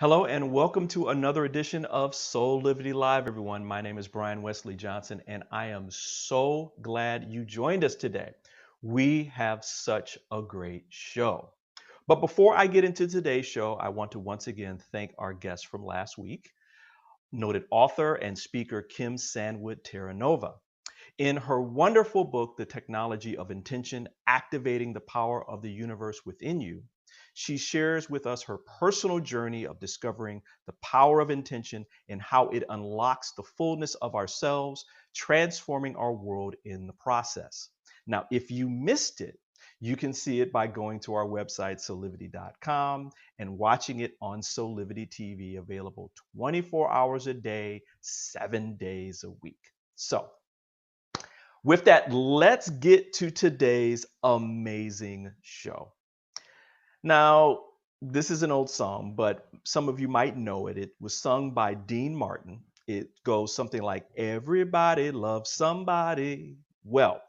Hello and welcome to another edition of Soulivity Live, everyone. My name is Brian Wesley Johnson, and I am so glad you joined us today. We have such a great show. But before I get into today's show, I want to once again thank our guest from last week, noted author and speaker Kim Sandwood Terranova. In her wonderful book, The Technology of Intention Activating the Power of the Universe Within You, she shares with us her personal journey of discovering the power of intention and how it unlocks the fullness of ourselves, transforming our world in the process. Now, if you missed it, you can see it by going to our website, soulivity.com, and watching it on Soulivity TV, available 24 hours a day, 7 days a week. So, with that, let's get to today's amazing show. Now, this is an old song, but some of you might know it. It was sung by Dean Martin. It goes something like, "Everybody loves somebody." Well,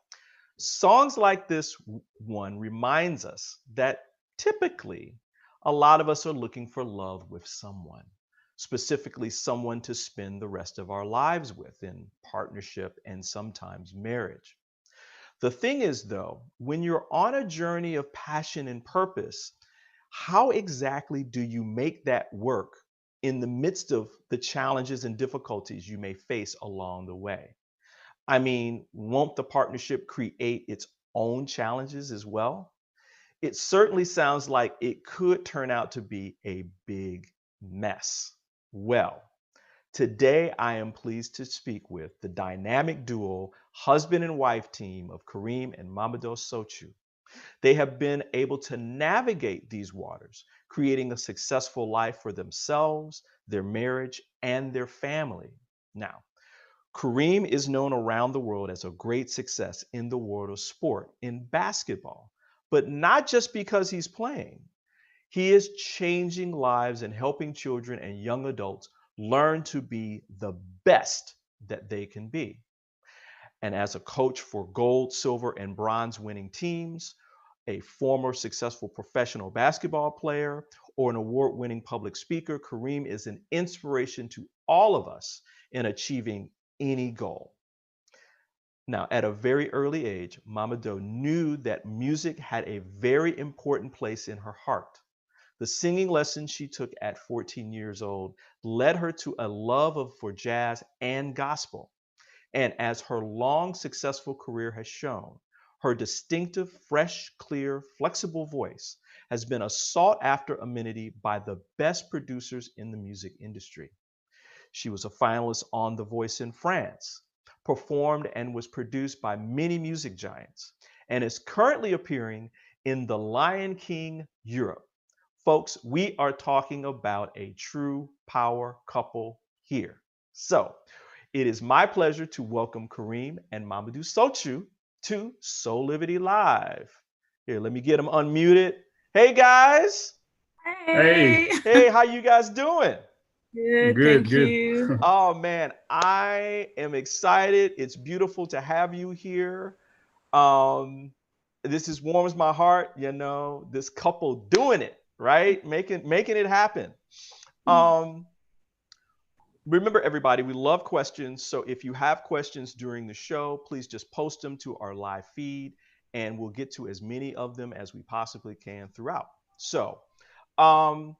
songs like this one reminds us that typically a lot of us are looking for love with someone, specifically someone to spend the rest of our lives with in partnership and sometimes marriage. The thing is, though, when you're on a journey of passion and purpose, how exactly do you make that work in the midst of the challenges and difficulties you may face along the way? I mean, won't the partnership create its own challenges as well? It certainly sounds like it could turn out to be a big mess. Well, today I am pleased to speak with the dynamic duo, husband and wife team of Karim and Mamido Souchu. They have been able to navigate these waters, creating a successful life for themselves, their marriage, and their family. Now, Kareem is known around the world as a great success in the world of sport, in basketball, but not just because he's playing. He is changing lives and helping children and young adults learn to be the best that they can be. And as a coach for gold, silver, and bronze winning teams, a former successful professional basketball player, or an award winning public speaker, Kareem is an inspiration to all of us in achieving any goal. Now, at a very early age, Mamadou knew that music had a very important place in her heart. The singing lessons she took at 14 years old led her to a love for jazz and gospel. And as her long, successful career has shown, her distinctive, fresh, clear, flexible voice has been a sought after amenity by the best producers in the music industry. She was a finalist on The Voice in France, performed and was produced by many music giants, and is currently appearing in The Lion King Europe. Folks, we are talking about a true power couple here. So, it is my pleasure to welcome Karim and Mamido Souchu to Soulivity Live. Here, let me get them unmuted. Hey guys. Hey, Hey, Hey, how you guys doing? good, good, thank good. you. Oh man, I am excited. It's beautiful to have you here. Um, this is warms my heart, this couple doing it, right? Making it happen. Um, Remember, everybody, we love questions. So if you have questions during the show, please just post them to our live feed, and we'll get to as many of them as we possibly can throughout. So, um,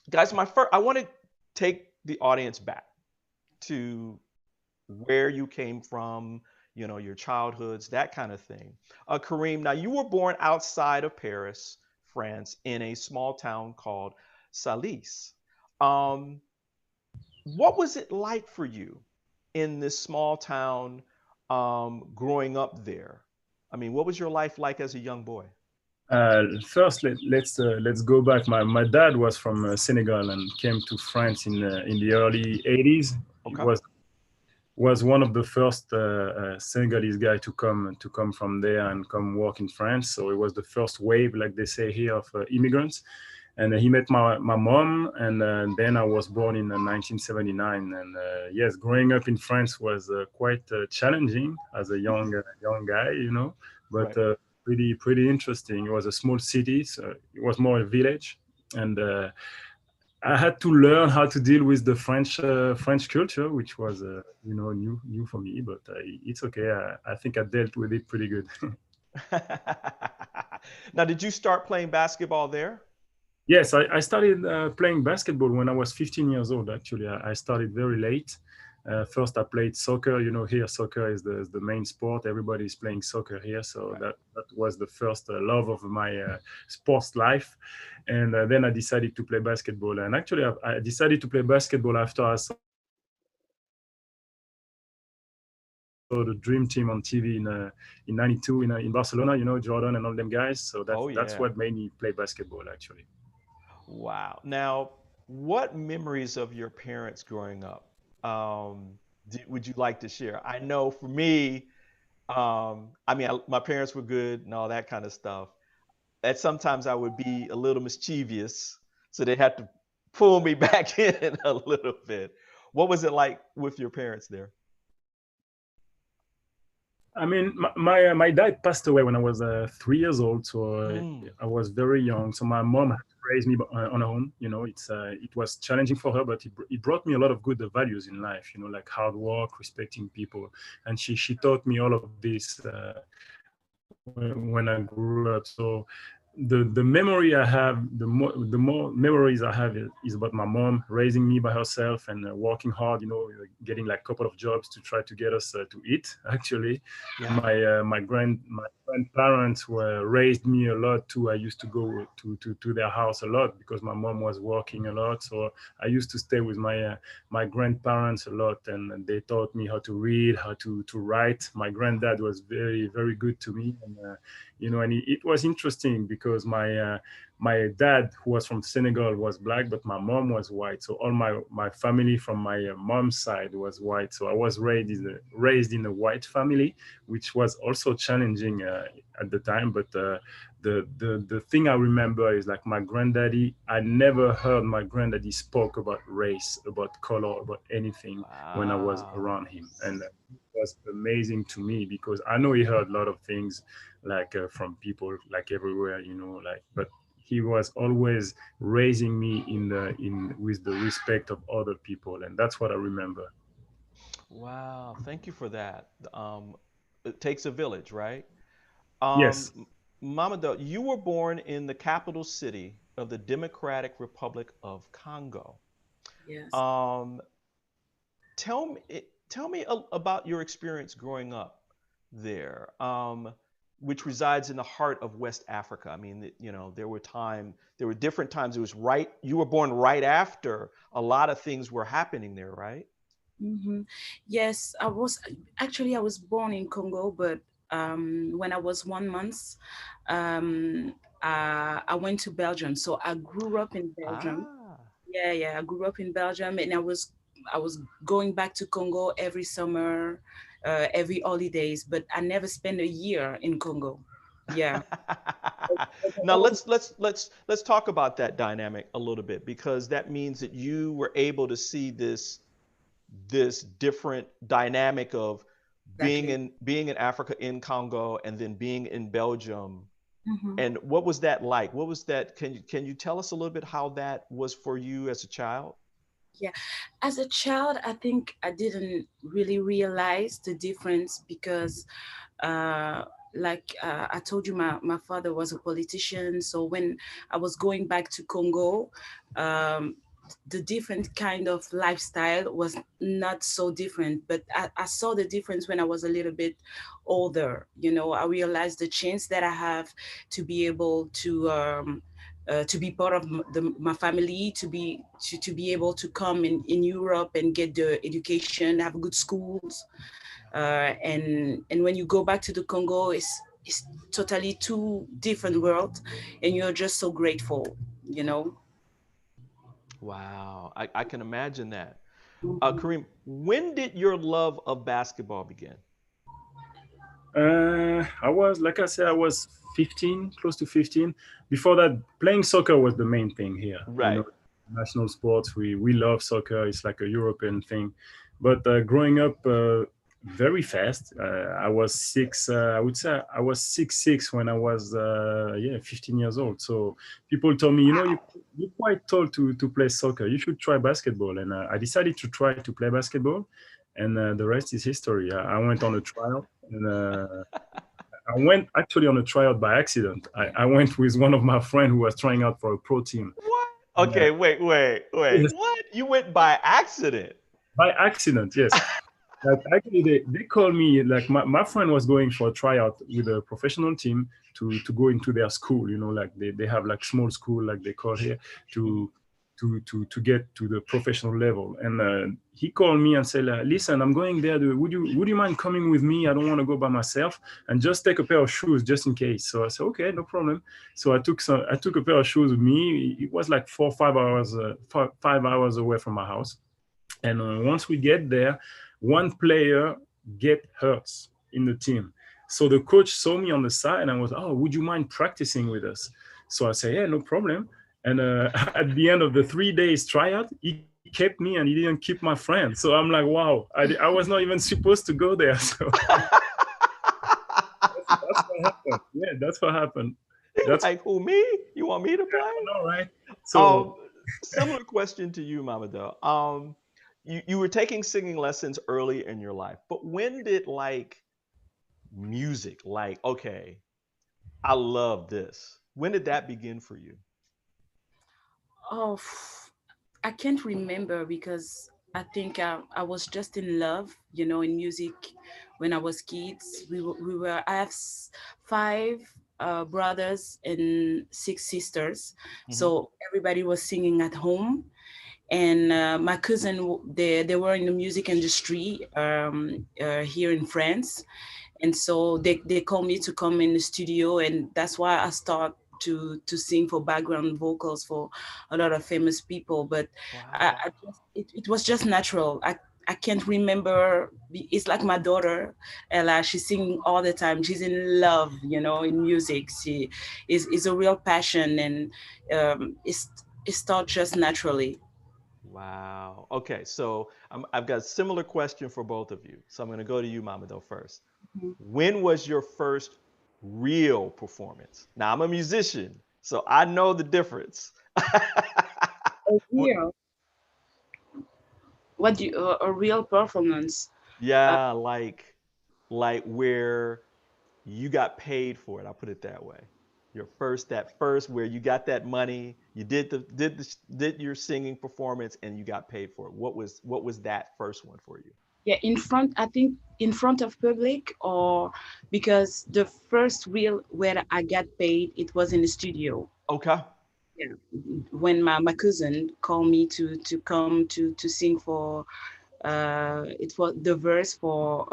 guys, I want to take the audience back to where you came from, your childhoods, that kind of thing. Kareem, now you were born outside of Paris, France, in a small town called Salis. Um, what was it like for you in this small town, growing up there? I mean, what was your life like as a young boy? First, let's go back. My dad was from Senegal and came to France in the early 80s. He Okay. was one of the first Senegalese guy to come from there and come work in France. So it was the first wave, like they say here, of immigrants. And he met my mom, and then I was born in 1979. And yes, growing up in France was quite challenging as a young guy, but Right. pretty interesting. It was a small city, so it was more a village, and I had to learn how to deal with the French culture, which was new for me. But it's okay. I think I dealt with it pretty good. Now, did you start playing basketball there? Yes, I started playing basketball when I was 15 years old. Actually, I started very late. First, I played soccer. Here soccer is the main sport. Everybody is playing soccer here, so Right. that was the first love of my sports life. And then I decided to play basketball. And actually, I decided to play basketball after I saw the dream team on TV in '92 in Barcelona. Jordan and all them guys. So Oh, that's yeah. what made me play basketball actually. Wow. Now, what memories of your parents growing up would you like to share? I know for me, I mean, my parents were good and all that kind of stuff. That sometimes I would be a little mischievous, so they had to pull me back in a little bit. What was it like with your parents there? I mean, my dad passed away when I was 3 years old, so Mm, I was very young. So my mom had to raise me on her own. It was challenging for her, but it brought me a lot of good values in life. Like hard work, respecting people, and she taught me all of this when I grew up. So the memory I have, the more memories I have is about my mom raising me by herself and working hard. Getting like a couple of jobs to try to get us to eat. Actually, yeah. my grandparents were raised me a lot too. I used to go to their house a lot because my mom was working a lot. So I used to stay with my grandparents a lot, and they taught me how to read, how to write. My granddad was very very good to me, and it was interesting because my dad, who was from Senegal, was black, but my mom was white. So all my family from my mom's side was white. So I was raised in a white family, which was also challenging at the time. But the thing I remember is like my granddaddy. I never heard my granddaddy spoke about race, about color, about anything when I was Wow. around him, and it was amazing to me because I know he heard a lot of things like from people like everywhere, like, but he was always raising me in with the respect of other people, and that's what I remember. Wow. Thank you for that. It takes a village, right? Yes. Mamadou, you were born in the capital city of the Democratic Republic of Congo. Yes. Um, tell me about your experience growing up there, which resides in the heart of West Africa. I mean, there were different times. It was right. You were born right after a lot of things were happening there, right? hmm Yes, I was born in Congo, but when I was 1 month, um, I went to Belgium. So I grew up in Belgium. Ah. Yeah, yeah, I grew up in Belgium, and I was going back to Congo every summer, every holidays, but I never spent a year in Congo. Yeah. Now let's talk about that dynamic a little bit because that means that you were able to see this different dynamic of Exactly. being in Africa in Congo and then being in Belgium. hmm And what was that like? What was that? Can you tell us a little bit how that was for you as a child? Yeah. As a child, I think I didn't really realize the difference because uh, I told you, my father was a politician. So when I was going back to Congo, um, the different kind of lifestyle was not so different. But I saw the difference when I was a little bit older. I realized the chance that I have to be able to be part of my family, to be able to come in Europe and get the education, have good schools, and when you go back to the Congo, it's totally two different worlds, and you're just so grateful. Wow, I can imagine that. Kareem, when did your love of basketball begin? I was, like I said, I was 15, close to 15. Before that, playing soccer was the main thing here. Right. National sports. We love soccer. It's like a European thing. But growing up, very fast. I was six. I would say I was 6'6" when I was 15 years old. So people told me, you're quite tall to play soccer. You should try basketball. And I decided to try to play basketball, and the rest is history. I went on a trial, and I went actually on a tryout by accident. I went with one of my friends who was trying out for a pro team. What? And, Okay, wait. yes, What? You went by accident? by accident, yes. Like actually, they called me. Like my friend was going for a tryout with a professional team to go into their school. Like they have like small school, like they call here, to to get to the professional level. And he called me and said, "Listen, I'm going there. Would you mind coming with me? I don't want to go by myself, and just take a pair of shoes just in case." So I said, "Okay, no problem." So I took a pair of shoes with me. It was like 4 or 5 hours, 5 hours away from my house. And once we get there, one player get hurt in the team. So the coach saw me on the side and was, "Oh, would you mind practicing with us?" So I say, "Yeah, no problem." And at the end of the 3 days tryout, he kept me and he didn't keep my friend. So I'm like, wow, I was not even supposed to go there. So that's what happened. Yeah, that's what happened. That's Like, who, me? You want me to play? all right. So Similar question to you, Mamido. You were taking singing lessons early in your life, but when did like music, like, okay, I love this. When did that begin for you? Oh, I can't remember because I think I was just in love, in music when I was kids. I have five brothers and six sisters. Hmm. So everybody was singing at home. And my cousin, they were in the music industry here in France. And so they called me to come in the studio, and that's why I start to sing for background vocals for a lot of famous people. But Wow. it was just natural. I can't remember. It's like my daughter, Ella. She's singing all the time. She's in love, in music. She is a real passion, and it starts just naturally. Wow. Okay, so I've got a similar question for both of you. So I'm going to go to you, Mamido, first. When was your first real performance? Now, I'm a musician, so I know the difference. What- Yeah. What do you, a real performance? Uh, yeah, like where you got paid for it. I'll put it that way. That first where you got that money, you did your singing performance and you got paid for it. What was that first one for you? yeah, I think in front of public, or because the first reel where I got paid, it was in the studio. Okay. Yeah, when my cousin called me to come to sing for it was the verse for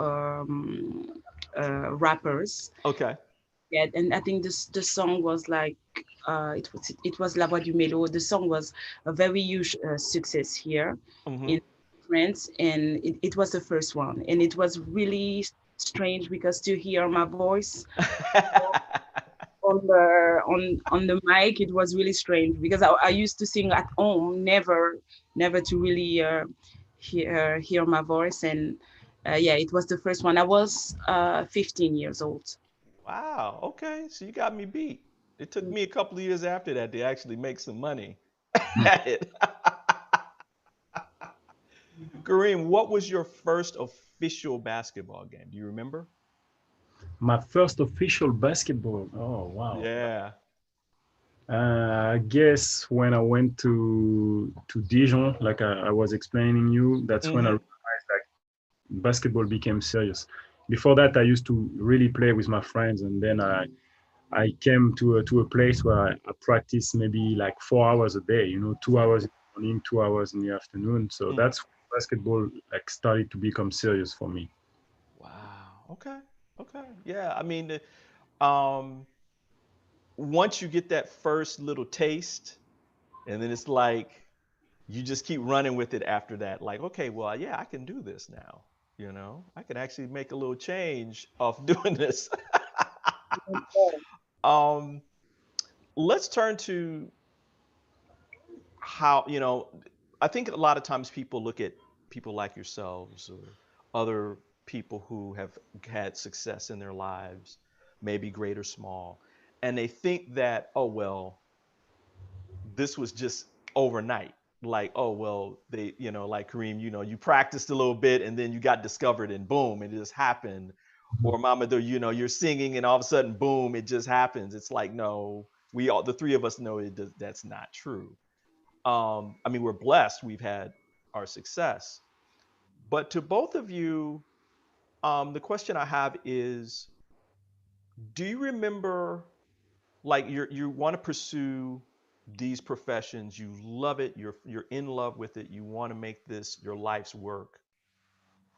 rappers. Okay. Yeah, and I think this the song was like it was La Voix du Mélo. The song was a very huge success here Hmm. in France, and it was the first one, and it was really strange because to hear my voice on the mic, it was really strange because I used to sing at home, never to really hear my voice, and yeah, it was the first one. I was 15 years old. Wow. Okay. So you got me beat. It took me a couple of years after that to actually make some money at it. Kareem, what was your first official basketball game? Do you remember? my first official basketball. Oh wow. Yeah. I guess when I went to Dijon, like I was explaining you, that's when I Hmm. realized like basketball became serious. Before that, I used to really play with my friends, and then I came to a place where I practiced maybe like 4 hours a day. 2 hours in the morning, 2 hours in the afternoon. So Hmm. that's when basketball like started to become serious for me. Wow. Okay. Okay. Yeah. I mean, um, once you get that first little taste, and then it's like you just keep running with it after that. Like, okay, well, yeah, I can do this now. I can actually make a little change off doing this. um, let's turn to how, I think a lot of times people look at people like yourselves or other people who have had success in their lives, maybe great or small, and they think that, oh, well, this was just overnight. Like, oh, well, they, like Kareem, you practiced a little bit and then you got discovered and boom, it just happened. Or Mamadou, you're singing and all of a sudden, boom, it just happens. It's like, no, the three of us know that's not true. I mean, we're blessed. We've had our success. But to both of you, the question I have is, do you remember, like, you want to pursue these professions, you love it, you're in love with it, you want to make this your life's work,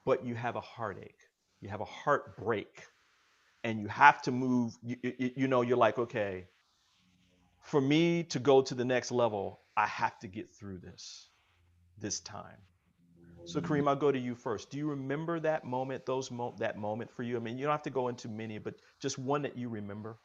but you have a heartache, you have a heartbreak, and you have to move. You're like, okay, for me to go to the next level, I have to get through this time. So Kareem, I'll go to you first. Do you remember that moment, that moment for you? I mean, you don't have to go into many, but just one that you remember.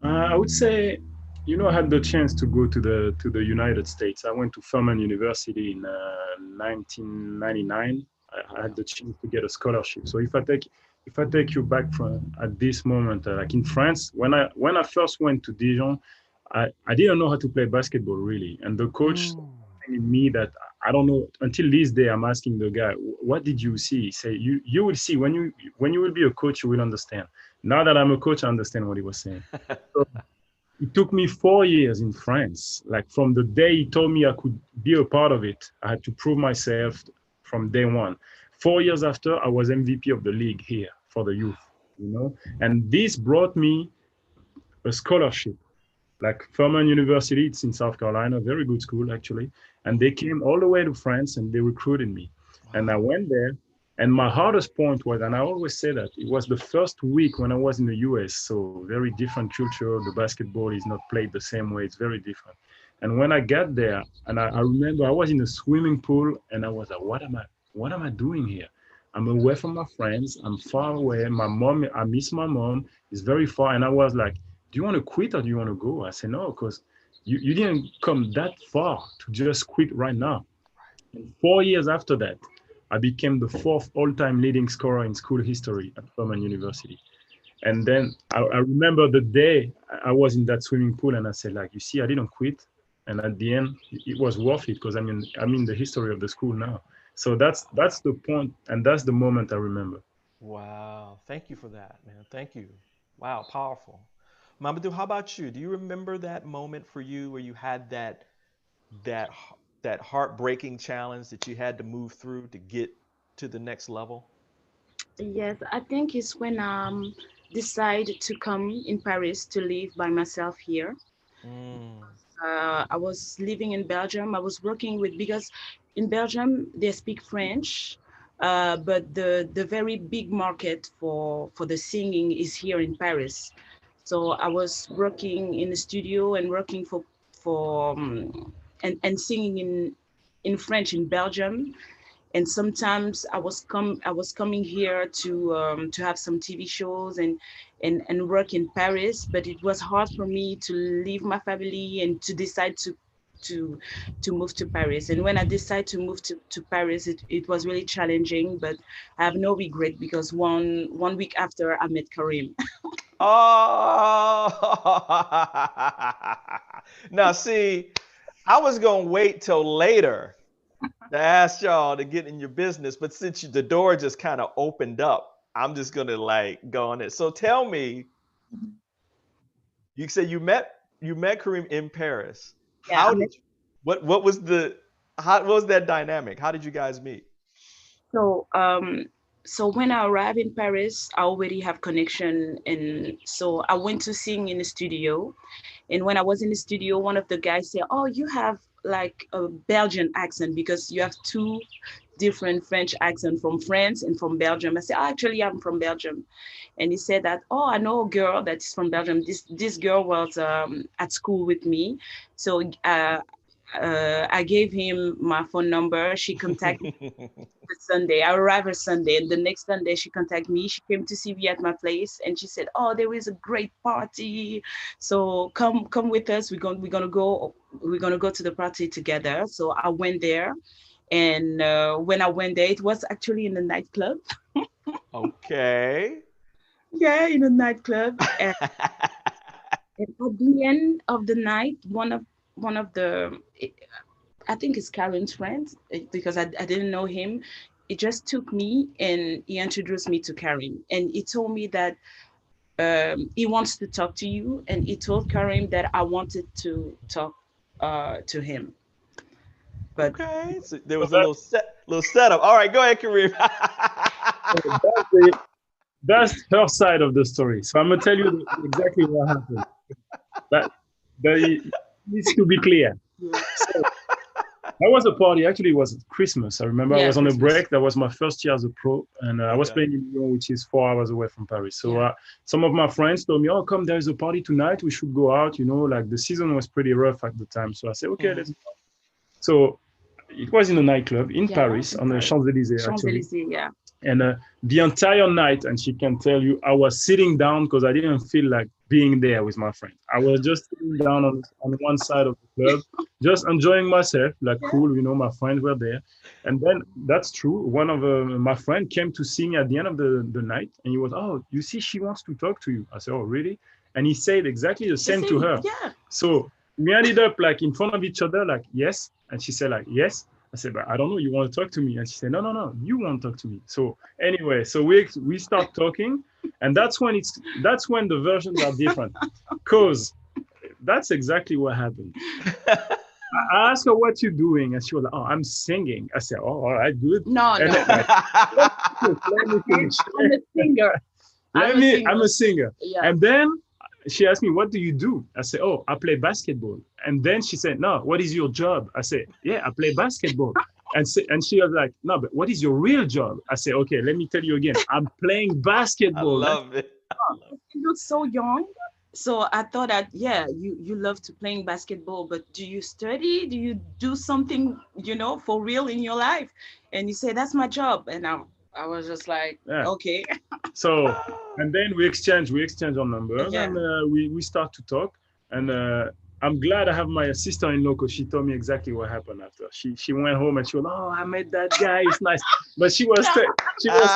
I would say, I had the chance to go to the United States. I went to Furman University in 1999. I Wow. had the chance to get a scholarship. So if I take you back from at this moment, like in France, when I first went to Dijon, I didn't know how to play basketball really, and the coach Mm. telling me that I don't know until this day. I'm asking the guy, "What did you see?" He say, "You will see when you will be a coach, you will understand." Now that I'm a coach, I understand what he was saying. So it took me 4 years in France. Like from the day he told me I could be a part of it, I had to prove myself from day one. 4 years after, I was MVP of the league here for the youth. And this brought me a scholarship. Like Furman University, it's in South Carolina, very good school actually. And they came all the way to France and they recruited me. And I Wow. went there. And my hardest point was, and I always say that, it was the first week when I was in the US. So very different culture. The basketball is not played the same way. It's very different. And when I got there, and I remember I was in a swimming pool and I was like, what am I doing here? I'm away from my friends. I'm far away. My mom, I miss my mom. It's very far. And I was like, do you want to quit or do you want to go? I said, no, because you didn't come that far to just quit right now. And 4 years after that, I became the fourth all-time leading scorer in school history at Furman University. And then I remember the day I was in that swimming pool and I said, like, you see, I didn't quit. And at the end, it was worth it because I'm in the history of the school now. So that's the point, and that's the moment I remember. Wow. Thank you for that, man. Thank you. Wow, powerful. Mamadou, how about you? Do you remember that moment for you where you had that heartbreaking challenge that you had to move through to get to the next level? Yes, I think it's when decide to come in Paris to live by myself here. Mm. I was living in Belgium. I was working with, because in Belgium they speak French, but the very big market for the singing is here in Paris. So I was working in the studio and working and singing in French in Belgium. And sometimes I was coming here to have some TV shows and work in Paris, but it was hard for me to leave my family and to decide to to move to Paris. And when I decided to move to Paris, it was really challenging, but I have no regret because one week after I met Karim. Oh, now see, I was gonna wait till later to ask y'all to get in your business, but since the door just kind of opened up, I'm just gonna like go on it. So tell me, you said you met Kareem in Paris. Yeah, How I met. did you, what was the what was that dynamic? How did you guys meet? So so when I arrived in Paris, I already have connection, and so I went to sing in the studio. And when I was in the studio, one of the guys said, "Oh, you have like a Belgian accent because you have two different French accents, from France and from Belgium." I said, "Oh, actually, I'm from Belgium." And he said that, "Oh, I know a girl that is from Belgium. This girl was at school with me." So I gave him my phone number. She contacted the Sunday. I arrived on Sunday, and the next Sunday she contacted me. She came to see me at my place, and she said, "Oh, there is a great party, so come with us. We're gonna go to the party together." So I went there, and when I went there, it was actually in a nightclub. Okay. Yeah, in a nightclub. And at the end of the night, one of the, I think it's Karim's friends, because I didn't know him. He just took me and he introduced me to Karim, and he told me that he wants to talk to you, and he told Karim that I wanted to talk to him. But Okay. So there So was a little setup. All right, go ahead, Karim. that's her side of the story. So I'm gonna tell you exactly what happened. That it needs to be clear. yeah, So that was a party. Actually, it was Christmas. I remember I yeah, was on a Christmas. break. That was my first year as a pro, and I was Okay. playing in Lyon, which is 4 hours away from Paris. So Yeah. some of my friends told me, "Oh, come, there's a party tonight. We should go out." You know, like the season was pretty rough at the time. So I said, "Okay, Mhm. let's go." So it was in a nightclub in Yeah, Paris in on the Paris. Champs-Élysées, actually. Champs-Élysées, yeah. And the entire night, and she can tell you, I was sitting down because I didn't feel like being there with my friends. I was just sitting down on one side of the club, just enjoying myself, like Yeah. cool, you know, my friends were there. And then that's true. One of my friend came to see me at the end of the night, and he was, "Oh, you see, she wants to talk to you." I said, "Oh, really?" And he said exactly the same to her. Yeah. So we ended up like in front of each other, like, "Yes." And she said, like, "Yes." I said, "But I don't know, you want to talk to me?" And she said, no, you want to talk to me." So anyway, so we start talking, and that's when the versions are different, because that's exactly what happened. I asked her, "What you doing?" And she was like, "Oh, I'm singing." I said, "Oh, all right, good." No, And no. then, let me finish. I'm a singer. I'm a singer. Yeah. And then she asked me, "What do you do?" I said, "Oh, I play basketball." And then she said, "No, what is your job?" I said, "Yeah, I play basketball." And she was like, "No, but what is your real job?" I said, "Okay, let me tell you again. I'm playing I basketball." love it. You look so young. So I thought that, yeah, you love to playing basketball, but do you study? Do you do something, for real in your life? And you say, "That's my job." And I was just like, Yeah. okay. So, and then we exchange our numbers, Yeah. and we start to talk. And I'm glad I have my sister-in-law, because she told me exactly what happened after. She went home and she was, "Oh, I met that guy. It's nice." But she was Your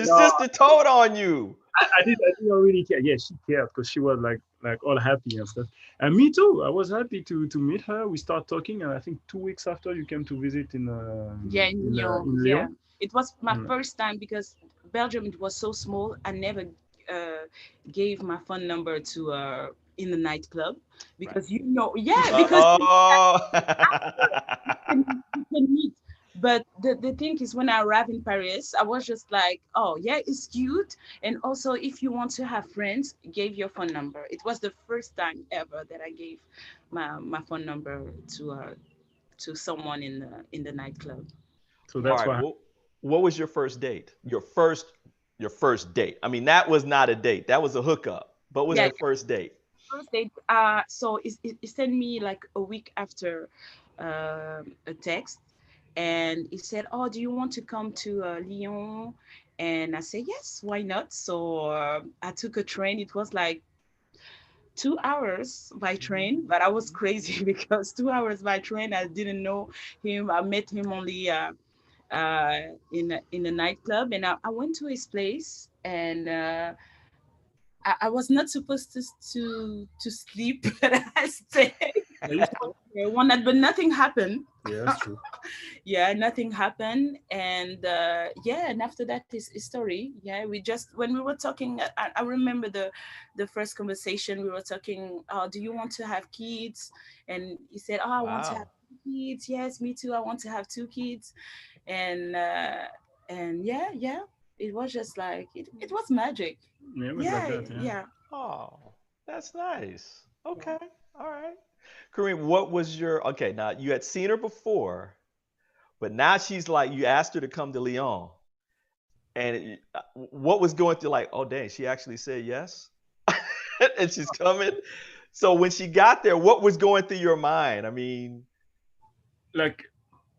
no, sister told on you. I didn't really care. Yeah, she cared because she was like all happy and stuff. And me too. I was happy to meet her. We start talking, and I think 2 weeks after you came to visit in Yeah, in Lyon. Yeah. Lyon. It was my Mm. first time, because Belgium, it was so small. I never gave my phone number to in the nightclub, because because Oh. you can meet. But the thing is, when I arrived in Paris, I was just like, "Oh yeah, it's cute." And also, if you want to have friends, gave your phone number. It was the first time ever that I gave my phone number to someone in the nightclub. So All that's right. why. What was your first date? Your first date. I mean, that was not a date. That was a hookup. But what was Yeah, the first date? first date. So it sent me like a week after a text, and he said, "Oh, do you want to come to Lyon?" And I said, "Yes, why not?" So I took a train. It was like 2 hours by train, but I was crazy because 2 hours by train, I didn't know him. I met him only in a nightclub, and I went to his place, and I was not supposed to sleep, but I stayed one night, but nothing happened. Yeah, that's true. Yeah, nothing happened, and and after that is story. Yeah, we just when we were talking, I remember the first conversation we were talking. Do you want to have kids? And he said, "Oh, I want to have Wow. 2 kids. Yes, me too. I want to have 2 kids." And yeah, it was just like it was magic. Yeah, it was like Yeah, that. Yeah. yeah, Oh, that's nice. yeah. Okay. All right. Kareem, what was your okay? Now you had seen her before, but now she's like you asked her to come to Lyon, and what was going through like? Oh, dang, she actually said yes, and she's coming. So when she got there, what was going through your mind? I mean, Like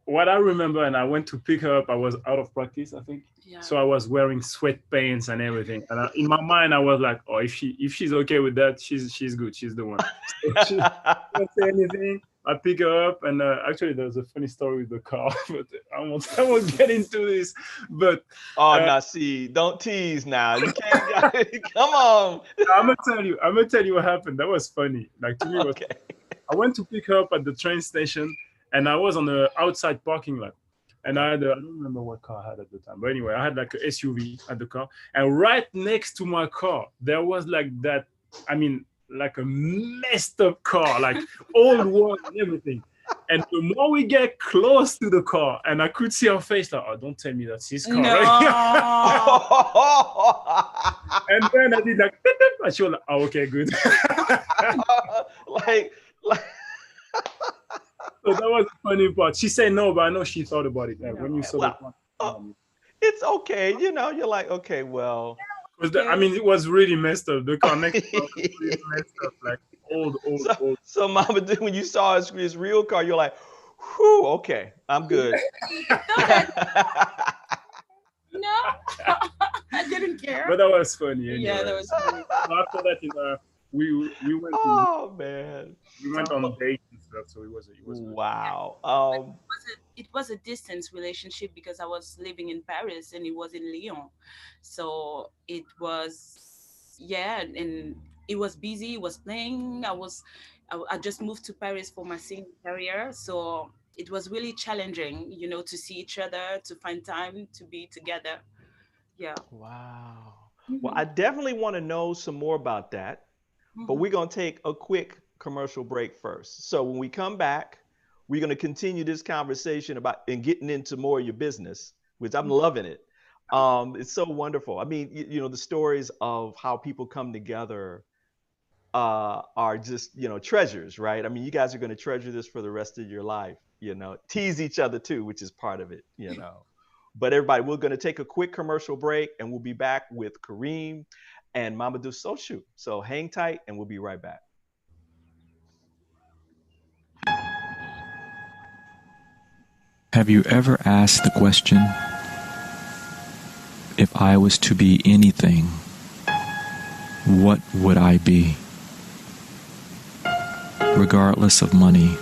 what I remember, and I went to pick her up. I was out of practice, I think. Yeah. So I was wearing sweatpants and everything. And in my mind, I was like, "Oh, if she's okay with that, she's good. She's the one." So she didn't say anything. I pick her up, and actually, there's a funny story with the car, but I won't get into this. But now see, don't tease now. You can't. Come on. I'm gonna tell you what happened. That was funny. Like, to me, Okay. I went to pick her up at the train station, and I was on the outside parking lot. And I don't remember what car I had at the time. But anyway, I had like an SUV at the car. And right next to my car, there was like that, I mean, like a messed up car, like old walls and everything. And the more we get close to the car, and I could see her face, like, oh, don't tell me that's his car. No. Right? And then I did like, and she was like, oh, okay, good. like. So that was the funny part. She said no, but I know she thought about it. Like, when you saw it's okay. You know, you're like, okay, well. I mean, it was really messed up. The car next to was really messed up, like old. So Mama, when you saw his real car, you're like, whew, okay, I'm good. No, I didn't care. But that was funny. Anyway. Yeah, that was funny. After that, we went. Oh man, we went on dates and stuff. So it was. Wow. It was a distance relationship because I was living in Paris and he was in Lyon, so it was and it was busy. He was playing. I just moved to Paris for my singing career, so it was really challenging, to see each other, to find time to be together. Yeah. Wow. Well, I definitely want to know some more about that, but we're going to take a quick commercial break first. So when we come back, we're going to continue this conversation about and getting into more of your business, which I'm loving it. It's so wonderful. I mean, the stories of how people come together are just, treasures, right? I mean, you guys are going to treasure this for the rest of your life, tease each other too, which is part of it, But everybody, we're going to take a quick commercial break and we'll be back with Karim and Mamido Souchu. So hang tight and we'll be right back. Have you ever asked the question, if I was to be anything, what would I be? Regardless of money,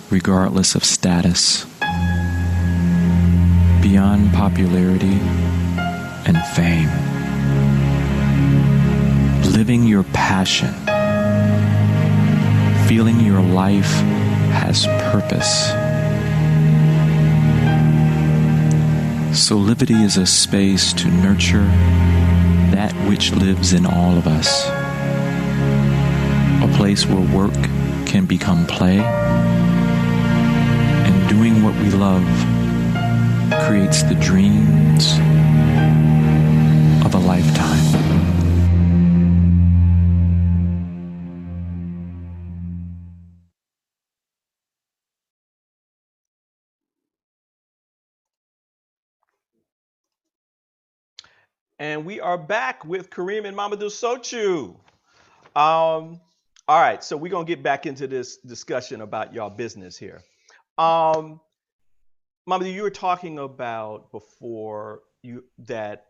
regardless of status, beyond popularity and fame, living your passion, feeling your life has purpose. Soulivity is a space to nurture that which lives in all of us. A place where work can become play, and doing what we love creates the dreams of a lifetime. And we are back with Karim and Mamido Souchu. All right, so we're gonna get back into this discussion about y'all business here. Mamido, you were talking about before that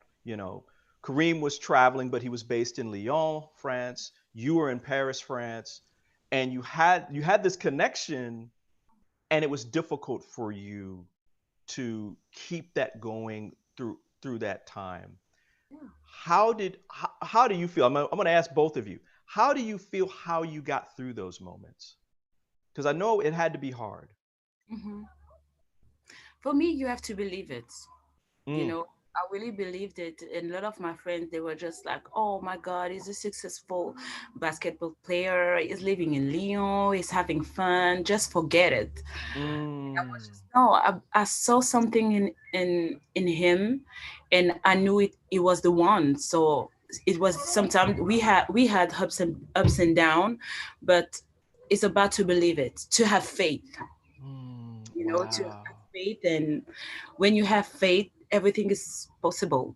Karim was traveling, but he was based in Lyon, France. You were in Paris, France, and you had this connection, and it was difficult for you to keep that going through that time. How do you feel? I'm going to ask both of you. How do you feel how you got through those moments? Because I know it had to be hard. For me, you have to believe it. I really believed it. And a lot of my friends, they were just like, oh my God, he's a successful basketball player. He's living in Lyon. He's having fun. Just forget it. I was just, no, I saw something in him, and I knew it was the one. So it was, sometimes we had ups and downs, but it's about to believe it, to have faith, to have faith. And when you have faith, everything is possible,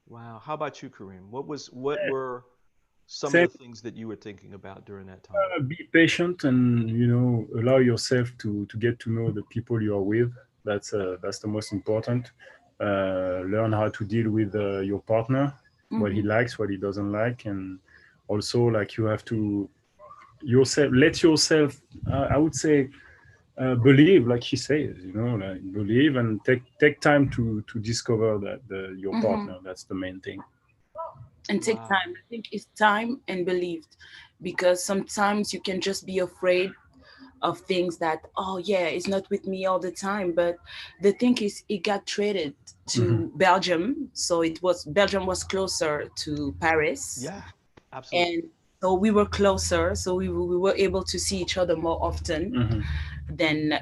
Wow. How about you, Karim? What were some of the things that you were thinking about during that time? Be patient and, allow yourself to get to know the people you are with. That's the most important. Learn how to deal with your partner, what he likes, what he doesn't like. And also, like, you have to yourself, let yourself, I would say, believe, like she says, you know, like believe and take time to discover that your partner. That's the main thing. And take time. I think it's time and believe, because sometimes you can just be afraid of things that, oh yeah, it's not with me all the time. But the thing is, it got traded to Belgium, so Belgium was closer to Paris. Yeah, absolutely. And so we were closer, so we were able to see each other more often than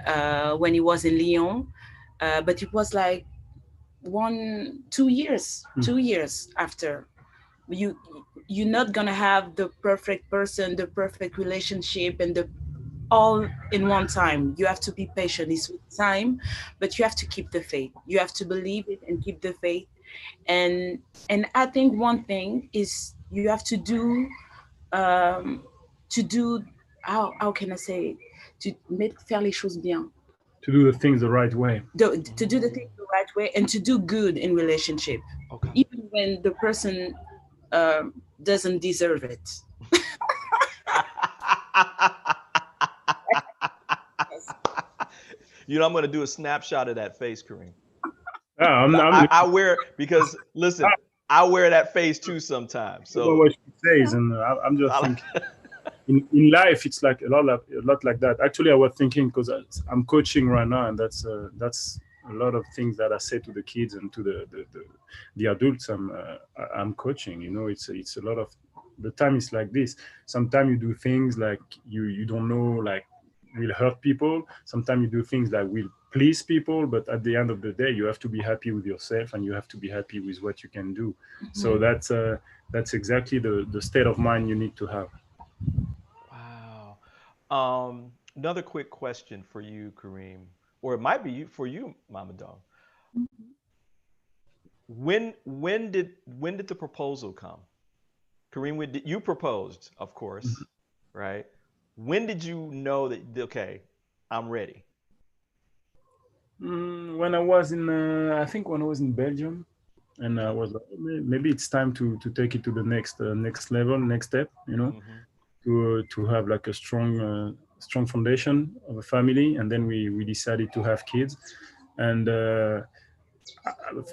when he was in Lyon. But it was like 2 years, 2 years after. You're not gonna have the perfect person, the perfect relationship, and the all in one time. You have to be patient. It's with time, but you have to keep the faith. You have to believe it and keep the faith. And I think one thing is you have um, to do how can I say it? Faire les choses bien. To do the things the right way. To do the things the right way and to do good in relationship, even when the person doesn't deserve it. You know, I'm going to do a snapshot of that face, Karim. I wear, because listen, I wear that face too sometimes. So what she says, and I'm just thinking, in life, it's like a lot like that. Actually, I was thinking, because I'm coaching right now, and that's a lot of things that I say to the kids and to the adults I'm coaching. You know, it's a lot of the time. It's like this. Sometimes you do things like you don't know, like will hurt people. Sometimes you do things that will please people, but at the end of the day, you have to be happy with yourself and you have to be happy with what you can do. So that's exactly the state of mind you need to have. Wow. Another quick question for you, Karim, or it might be for you, Mamido. When did the proposal come? Karim, you proposed, of course, right? When did you know that, okay, I'm ready? When I was I think when I was in Belgium, and I was like, maybe it's time to take it to the next level, next step, you know, to have like a strong foundation of a family, and then we decided to have kids, and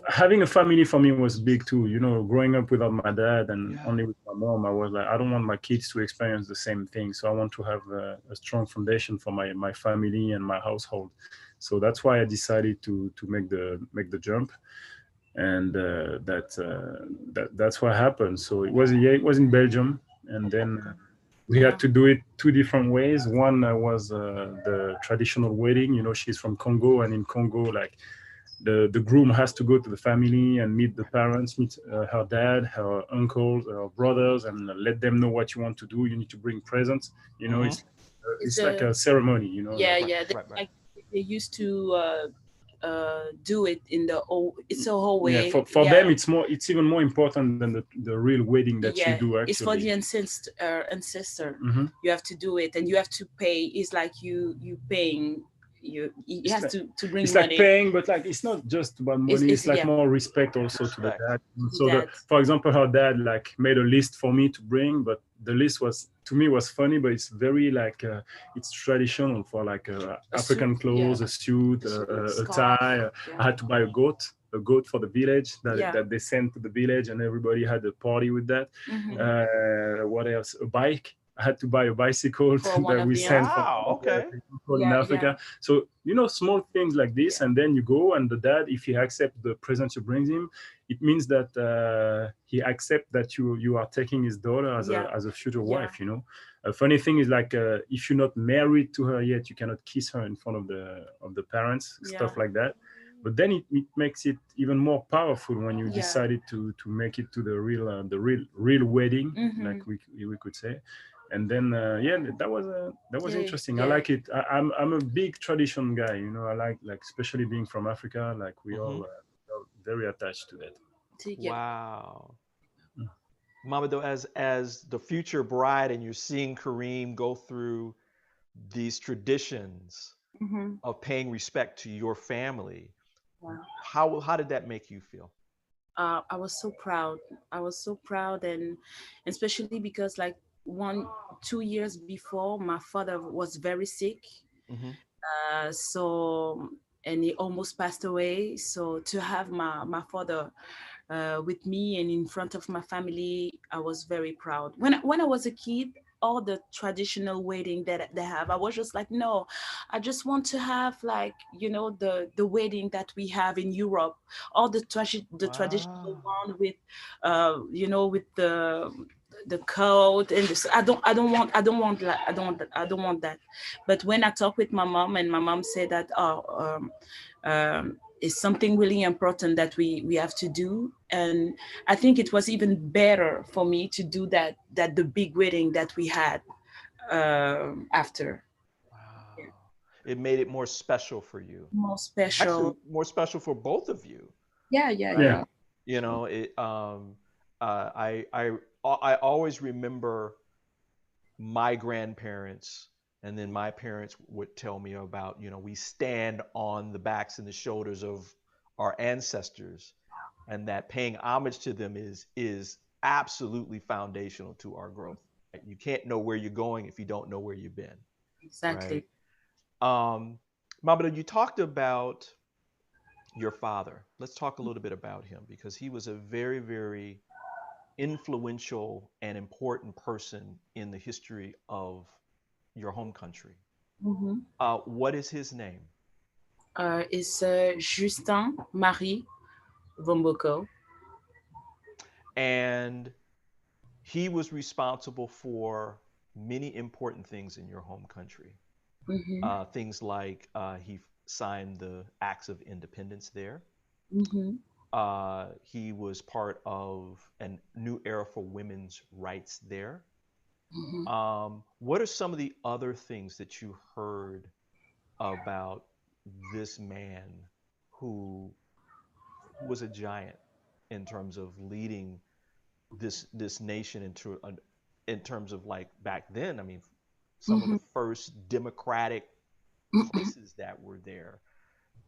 having a family for me was big too. You know, growing up without my dad and only with my mom, I was like, I don't want my kids to experience the same thing. So I want to have a strong foundation for my family and my household. So that's why I decided to make the jump, and that's what happened. So it was in Belgium, and then we had to do it two different ways. One was the traditional wedding. You know, she's from Congo, and in Congo, like, the groom has to go to the family and meet the parents, meet her dad, her uncles, her brothers, and let them know what you want to do. You need to bring presents. You know, it's like a ceremony. You know. Yeah, like, yeah. Like they used to do it in the whole. It's a whole way. Yeah, for them, it's even more important than the real wedding that you do. Actually, it's for the ancestor. You have to do it, and you have to pay. It's like you paying. You have to bring it's money. Like paying, but like it's not just about money. It's like more respect also to the dad. So for example, her dad like made a list for me to bring, but the list was, to me, was funny, but it's very like it's traditional for like African clothes, a suit, a tie. I had to buy a goat for the village that they sent to the village, and everybody had a party with that. What else? A bike. I had to buy a bicycle that we sent from in Africa. So, you know, small things like this, and then you go, and the dad, if he accepts the present you bring him, it means that he accepts that you are taking his daughter as a future wife. You know, a funny thing is like if you're not married to her yet, you cannot kiss her in front of the parents, stuff like that. But then it makes it even more powerful when you decided to make it to the real wedding, like we could say. And then that was interesting. I like it. I'm a big tradition guy, you know. I like especially being from Africa, like we all are very attached to that. Wow. Mamido, as the future bride, and you're seeing Karim go through these traditions of paying respect to your family, how did that make you feel? I was so proud. And especially because like 2 years before, my father was very sick. Hmm. So, and he almost passed away. So to have my father with me and in front of my family, I was very proud. When I was a kid, all the traditional wedding that they have, I was just like, no, I just want to have, like, the wedding that we have in Europe, all the traditional Wow. one with, with the coat and this. I don't want that. But when I talk with my mom, and my mom said that, is something really important that we have to do. And I think it was even better for me to do that the big wedding that we had after. Yeah. Wow. It made it more special for you. More Actually, special. more special for both of you, Yeah, yeah, right? Yeah. yeah. You know, I always remember my grandparents, and then my parents would tell me about, we stand on the backs and the shoulders of our ancestors, and that paying homage to them is absolutely foundational to our growth. Right? You can't know where you're going if you don't know where you've been, right? Exactly. Um, Mamido, you talked about your father. Let's talk a little bit about him because he was a very, very influential and important person in the history of your home country. Mm-hmm. What is his name? It's Justin Marie Vomboko. And he was responsible for many important things in your home country. Mm-hmm. Things like he signed the Acts of Independence there. Mm-hmm. He was part of a new era for women's rights there. Mm-hmm. What are some of the other things that you heard about this man who was a giant in terms of leading this nation into in terms of like back then? I mean, some of Mm-hmm. the first democratic Mm-hmm. places that were there.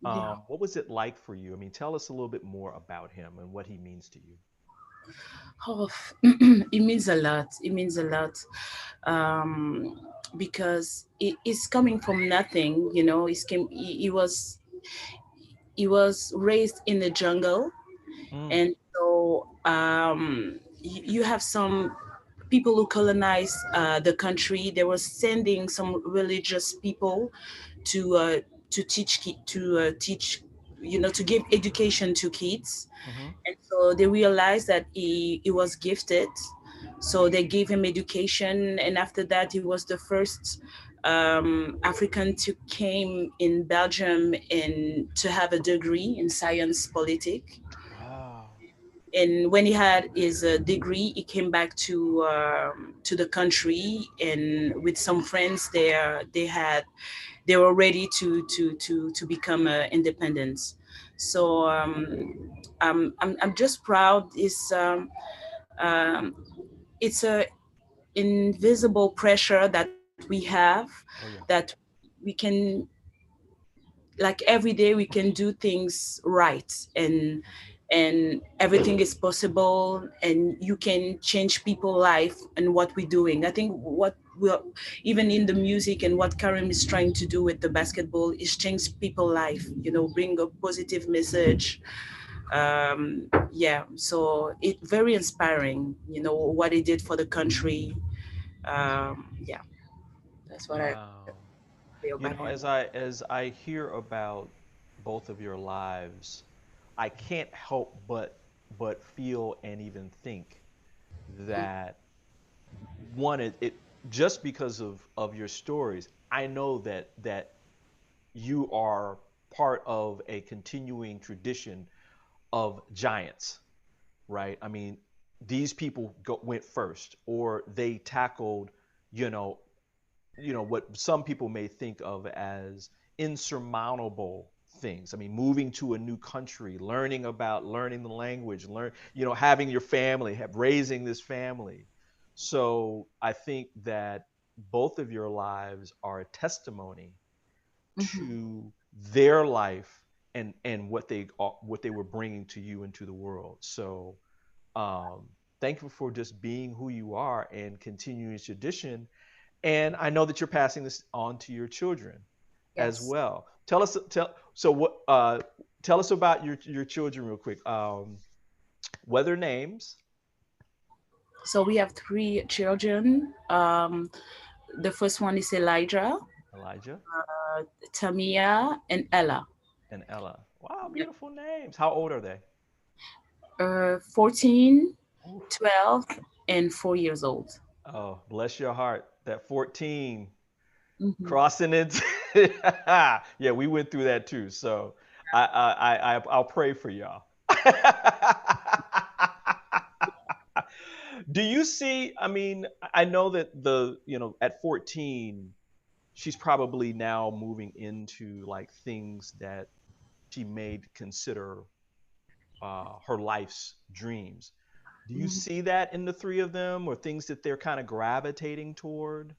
Yeah. What was it like for you? I mean, tell us a little bit more about him and what he means to you. Oh, it means a lot. It means a lot. Um, because it's coming from nothing, he was raised in the jungle. Mm, And so you have some people who colonized the country. They were sending some religious people to uh, to teach, to give education to kids. hmm. And so they realized that he was gifted. So they gave him education. And after that, he was the first African to came in Belgium and to have a degree in science politic. Wow. And when he had his degree, he came back to the country, and with some friends there, they were ready to become independent. So I'm just proud. It's a invisible pressure that we have, Oh yeah. that we can, like, every day we can do things right, and everything is possible, and you can change people's life. And what we're doing, I think, what we're, even in the music, and what Karim is trying to do with the basketball, is change people's life, bring a positive message. Yeah, so it's very inspiring, what he did for the country. Yeah, that's what I Wow. feel You about know, him. as I hear about both of your lives, I can't help but feel and even think that one, it just because of your stories, I know that you are part of a continuing tradition of giants, right? I mean, these people went first, or they tackled, you know, what some people may think of as insurmountable things. I mean, moving to a new country, learning the language, having your family, raising this family. So I think that both of your lives are a testimony Hmm. to their life and what they were bringing to you into the world. So um, thankful for just being who you are and continuing tradition. And I know that you're passing this on to your children as Yes. well. Tell us about your children real quick. What are their names? So we have 3 children. The first one is Elijah, Elijah Tamia, and Ella. and Ella. Wow, beautiful names. How old are they? 14, Ooh. 12, and 4 years old. Oh, bless your heart. That 14 Mhm. crossing into yeah, we went through that too. So I'll pray for y'all. Do you see, I mean, I know that at 14, she's probably now moving into like things that she may consider her life's dreams. Do you see that in the 3 of them, or things that they're kind of gravitating toward?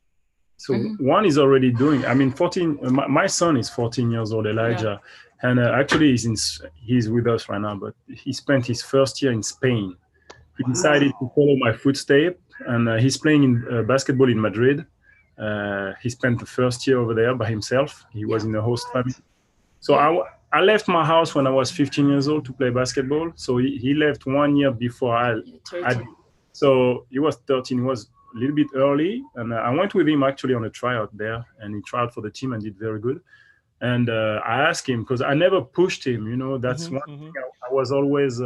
So one is already doing. I mean, 14. My son is 14 years old, Elijah, and actually he's with us right now. But he spent his first year in Spain. He decided to follow my footsteps, and he's playing in basketball in Madrid. He spent the first year over there by himself. He was in a host family. So I left my house when I was 15 years old to play basketball. So he left 1 year before I did. So he was 13. He was a little bit early, and I went with him actually on a tryout there, and he tried for the team and did very good. And I asked him, because I never pushed him, that's one thing I was always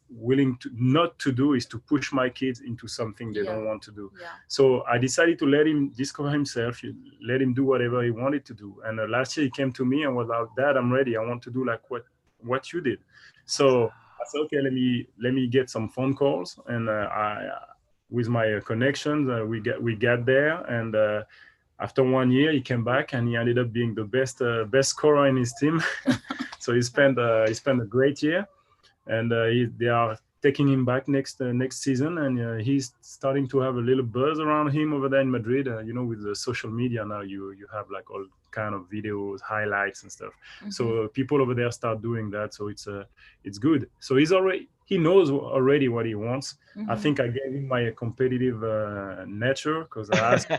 willing to not to do, is to push my kids into something they don't want to do. So I decided to let him discover himself, let him do whatever he wanted to do. And last year he came to me and was like, Dad, I'm ready. I want to do like what you did. So I said, okay, let me get some phone calls. And with my connections, we got there, and after 1 year, he came back and he ended up being the best scorer in his team. So he spent a great year, and they are taking him back next season, and he's starting to have a little buzz around him over there in Madrid. With the social media now, you have like all kind of videos, highlights and stuff. So people over there start doing that. So it's good. So he knows already what he wants. I think I gave him my competitive nature, because I asked,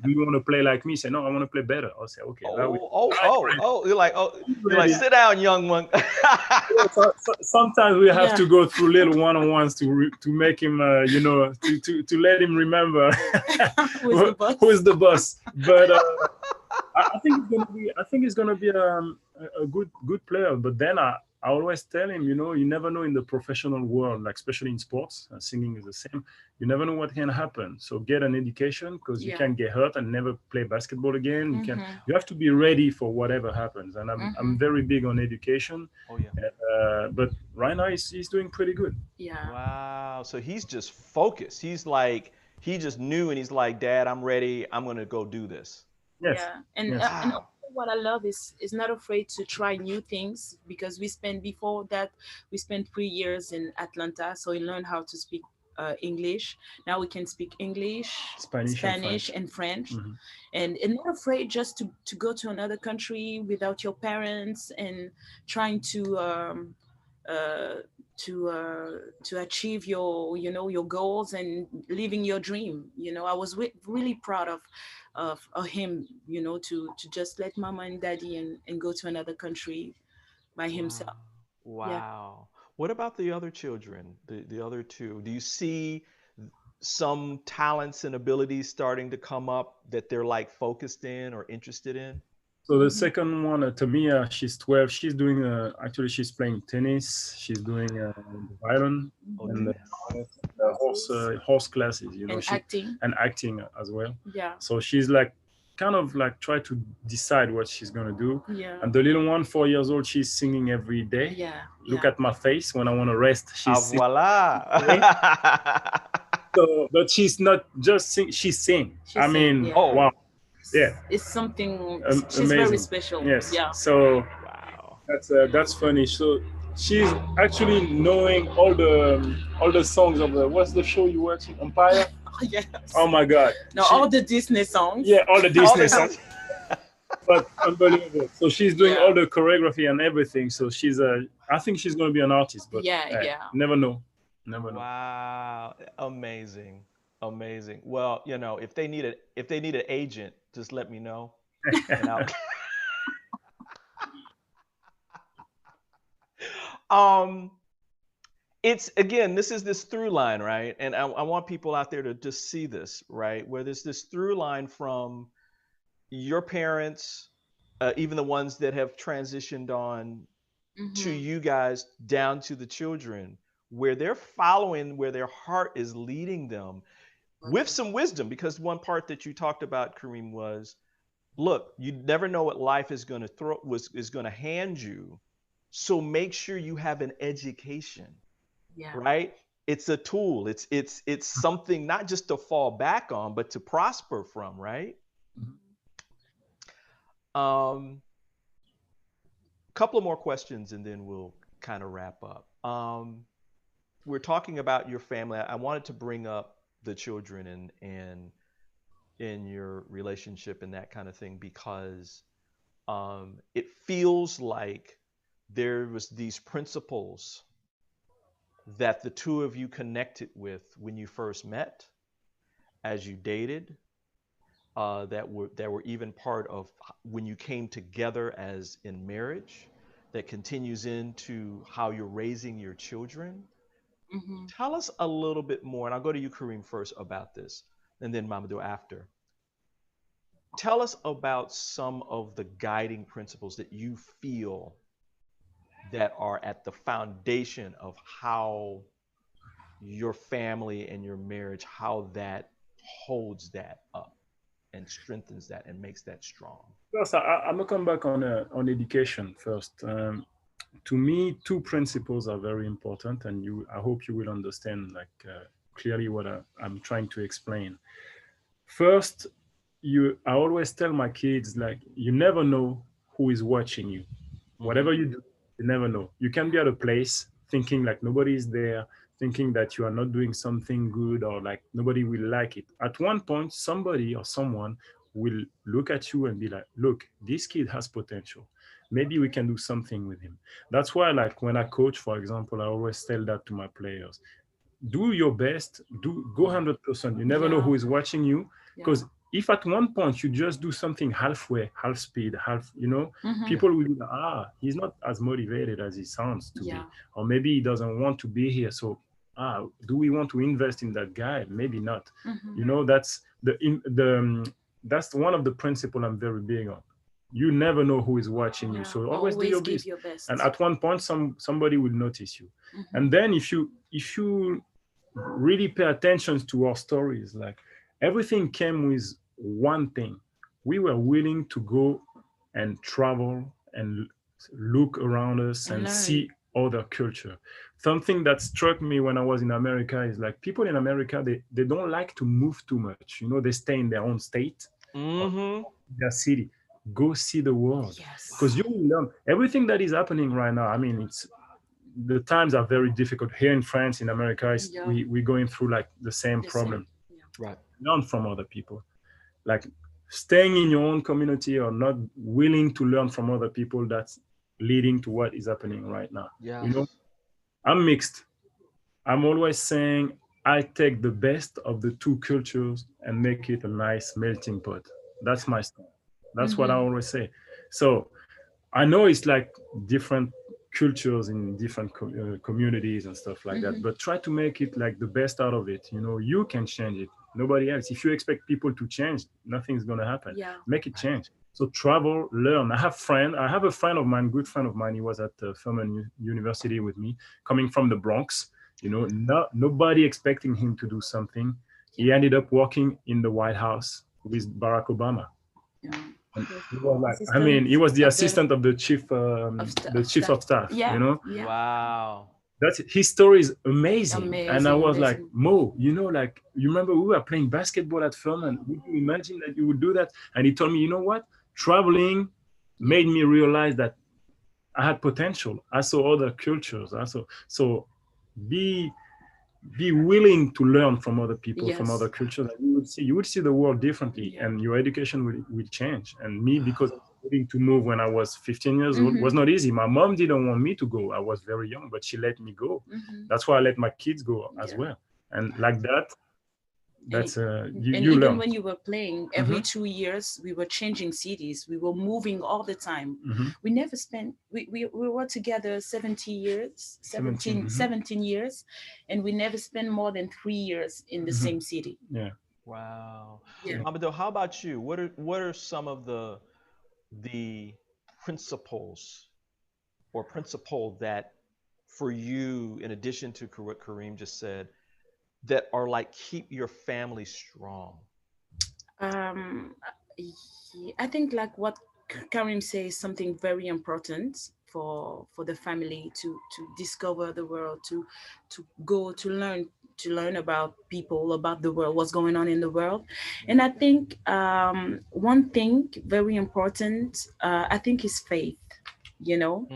do you want to play like me? He said, no, I want to play better. I'll say, okay. You're like, sit down, young one. Sometimes we have to go through little one-on-ones to make him, to let him remember who's the boss. But I think he's gonna be a good player. But then I always tell him, you never know in the professional world, like especially in sports, singing is the same. You never know what can happen. So get an education, because you can get hurt and never play basketball again. You have to be ready for whatever happens. And I'm very big on education. Oh yeah. But right now he's doing pretty good. Yeah. Wow. So he's just focused. He's like, he just knew, and he's like, Dad, I'm ready. I'm gonna go do this. Yes. Yeah. And also what I love is not afraid to try new things, because before that we spent 3 years in Atlanta, so he learned how to speak English. Now we can speak English, Spanish and French. And not afraid just to go to another country without your parents, and trying to achieve your goals and living your dream. I was really proud of him, to just let mama and daddy and go to another country by himself. Wow. Yeah. What about the other children, the other 2? Do you see some talents and abilities starting to come up that they're like focused in or interested in? So the second one, Tamia, she's 12. She's doing, actually she's playing tennis. She's doing the violin and the horse classes, and acting as well. Yeah. So she's like, kind of like try to decide what she's going to do. Yeah. And the little one, 4 years old, she's singing every day. Yeah. Look at my face when I want to rest. She's voila. So, but she's not just sing, she's sing. Wow. Yeah, it's something. She's amazing. Very special. Yes. Yeah. So wow, that's funny. So she's actually knowing all the songs of what's the show you watch? Empire. Yes. Oh my God. No, all the Disney songs. Yeah, all the Disney songs. But unbelievable. So she's doing all the choreography and everything. So I think she's going to be an artist. But never know. Never know. Wow, amazing, amazing. Well, you know, if they need an agent, just let me know, and I'll. um, it's again, this is this through line, right? And I want people out there to just see this, right? Where there's this through line from your parents, even the ones that have transitioned on to Mm-hmm. you guys down to the children, where they're following where their heart is leading them with Okay. some wisdom. Because one part that you talked about, Kareem, was look, you never know what life is going to is going to hand you. So make sure you have an education, Yeah. right? It's a tool. It's something not just to fall back on, but to prosper from, right? Mhm. Um, couple of more questions and then we'll kind of wrap up. We're talking about your family. I wanted to bring up the children and in your relationship and that kind of thing because it feels like there was these principles that the two of you connected with when you first met, as you dated, that were even part of when you came together as in marriage, that continues into how you're raising your children. Mm-hmm. Tell us a little bit more, and I'll go to you, Kareem, first about this, and then Mamadou after. Tell us about some of the guiding principles that you feel that are at the foundation of how your family and your marriage, how that holds that up and strengthens that and makes that strong. First, I'm gonna come back on education first. To me, two principles are very important, and I hope you will understand clearly what I'm trying to explain. First, I always tell my kids like you never know who is watching you. Mm-hmm. Whatever you do, you never know. You can be at a place thinking like nobody is there, thinking that you are not doing something good or like nobody will like it. At one point, somebody or someone will look at you and be like, look, this kid has potential. Maybe we can do something with him. That's why, like when I coach, for example, I always tell that to my players. Do your best, do go Mm-hmm. 100%. You never know Yeah. who is watching you. Yeah. Because if at one point you just do something halfway, half speed, half, Mm-hmm. people will be like, he's not as motivated as he sounds to Yeah. be. Or maybe he doesn't want to be here. So, do we want to invest in that guy? Maybe not. Mm-hmm. That's that's one of the principle I'm very big on. You never know who is watching you. Yeah. So always do Always your give best. your best. And at one point, somebody will notice you. Mm-hmm. And then if you really pay attention to our stories, like everything came with one thing. We were willing to go and travel and look around us And and learn. see other culture. Something that struck me when I was in America is like people in America, they don't like to move too much. They stay in their own state or Mm-hmm. their city. Go see the world. Yes. Because you will learn everything that is happening right now. I mean, the times are very difficult here in France, in America. Yeah. We're going through like the same The problem. same. Yeah. Right. Learn from other people. Like staying in your own community or not willing to learn from other people, that's leading to what is happening right now. Yes. I'm mixed. I'm always saying I take the best of the two cultures and make it a nice melting pot. That's my style. That's what I Mm-hmm. always say. So I know it's like different cultures in different communities and stuff like that, Mm-hmm. but try to make it like the best out of it. You can change it. Nobody else. If you expect people to change, nothing's gonna happen. Yeah. Make it change. So travel, learn. I have a friend of mine, good friend of mine. He was at Furman University with me, coming from the Bronx. Nobody expecting him to do something. He ended up working in the White House with Barack Obama. Yeah. And he was like, Assistant he was the of the- assistant of the chief, the chief of staff. Yeah. Yeah. Wow. That's his story is amazing. And I Amazing, was like, amazing. Mo, like you remember we were playing basketball at Furman. Would you imagine that you would do that? And he told me, you know what? Traveling made me realize that I had potential. I saw other cultures. So be be willing to learn from other people, Yes. from other cultures. You would see the world differently, and your education will change. And me, because I was willing to move when I was 15 years old, was not easy. My mom didn't want me to go. I was very young, but she let me go. That's why I let my kids go as well. And like that, that's you even learn. when you were playing, every 2 years we were changing cities, we were moving all the time. We never spent, we were together 17 years, and we never spent more than 3 years in the same city. Wow. Mamido, how about you? What are some of the principles or principle that for you, in addition to what Karim just said, that are like keep your family strong? I think like what Karim says, something very important for the family to discover the world, to go to learn about people, about the world, what's going on in the world. And I think one thing very important, I think, is faith. You know,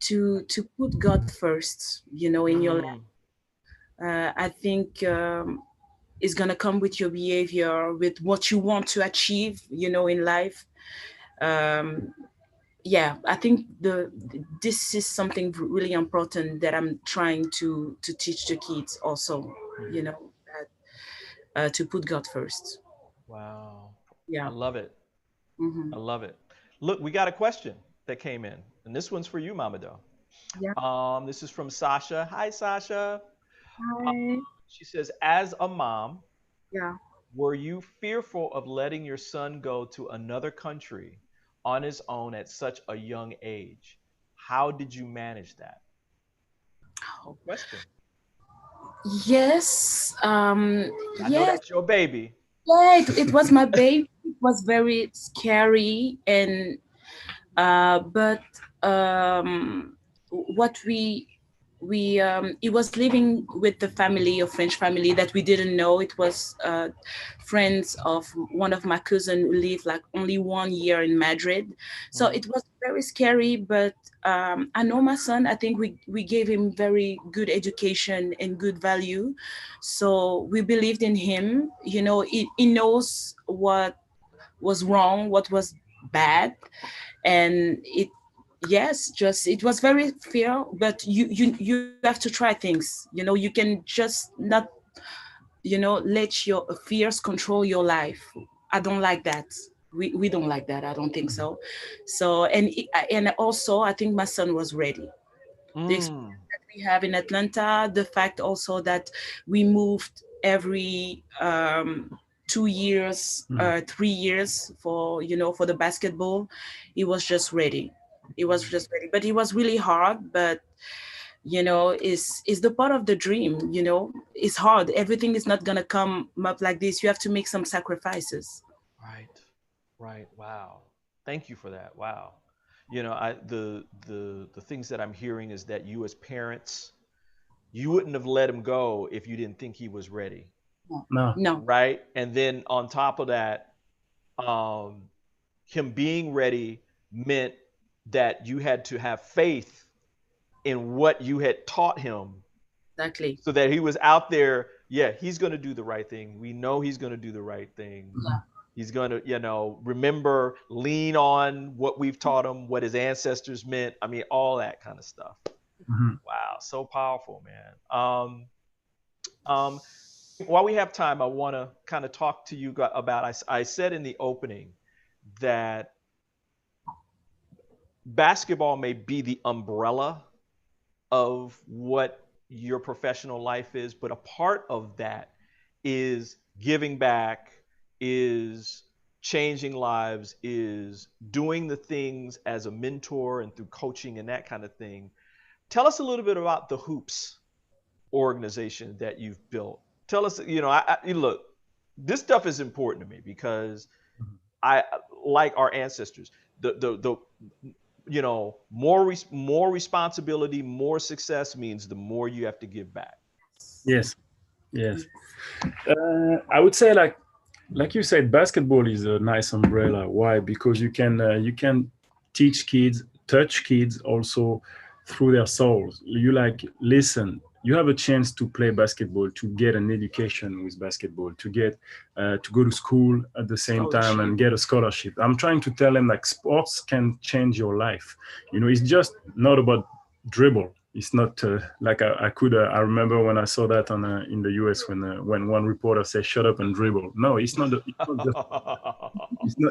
to put God first, you know, in your life. I think is gonna come with your behavior, with what you want to achieve, you know, in life. I think this is something really important that I'm trying to teach the kids also, you know, that, to put God first. Wow. Yeah. I love it. I love it. Look, we got a question that came in, and this one's for you, Mamido. Yeah. This is from Sasha. Hi, Sasha. Hi. She says, as a mom, Yeah. were you fearful of letting your son go to another country on his own at such a young age? How did you manage that? Oh. Question. Yes. I know that's your baby. Yeah, it was my baby. It was very scary, and but what he was living with the family, a French family that we didn't know. It was friends of one of my cousins who lived like only 1 year in Madrid. So it was very scary, but I know my son, I think we gave him very good education and good value. So we believed in him. You know, he knows what was wrong, what was bad. And it was very fair, but you have to try things. You know, you can just not, you know, let your fears control your life. I don't like that. We don't like that. I don't think so. So and also I think my son was ready. The experience that we have in Atlanta, the fact also that we moved every 2 years, 3 years for, you know, for the basketball, he was just ready. It was just ready, but it was really hard. But you know, is the part of the dream. You know, it's hard. Everything is not gonna come up like this. You have to make some sacrifices. Right. Wow. Thank you for that. Wow. You know, the things that I'm hearing is that you as parents, you wouldn't have let him go if you didn't think he was ready. No. Right. And then on top of that, him being ready meant that you had to have faith in what you had taught him. Exactly. So that he was out there. Yeah, he's going to do the right thing. We know he's going to do the right thing. Yeah. He's going to, you know, remember, lean on what we've taught him, what his ancestors meant. I mean, all that kind of stuff. Wow, so powerful, man. While we have time, I want to kind of talk to you about, I said in the opening that basketball may be the umbrella of what your professional life is, but a part of that is giving back, is changing lives, is doing the things as a mentor and through coaching and that kind of thing. Tell us a little bit about the Hoops organization that you've built. Tell us, you know, look, this stuff is important to me because I, like our ancestors, the you know, more responsibility, more success means the more you have to give back. Yes. I would say, like you said, basketball is a nice umbrella. Why? Because you can teach kids, touch kids also through their souls. You like, listen, you have a chance to play basketball, to get an education with basketball, to get to go to school at the same time and get a scholarship. I'm trying to tell them like sports can change your life. You know, it's just not about dribble. It's not like I remember when I saw that on in the US when one reporter said shut up and dribble. No, it's not.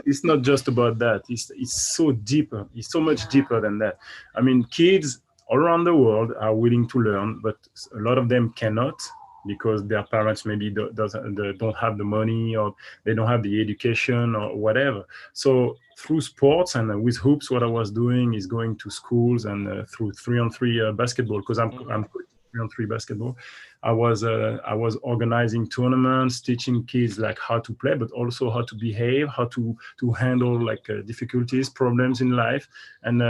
It's not just about that. It's so deeper. It's so much deeper than that. I mean, kids all around the world are willing to learn, but a lot of them cannot because their parents maybe don't have the money, or they don't have the education or whatever. So through sports and with hoops, what I was doing is going to schools and through 3-on-3 basketball, because I'm coaching 3-on-3 basketball. I was organizing tournaments, teaching kids like how to play, but also how to behave, how to handle like difficulties, problems in life. And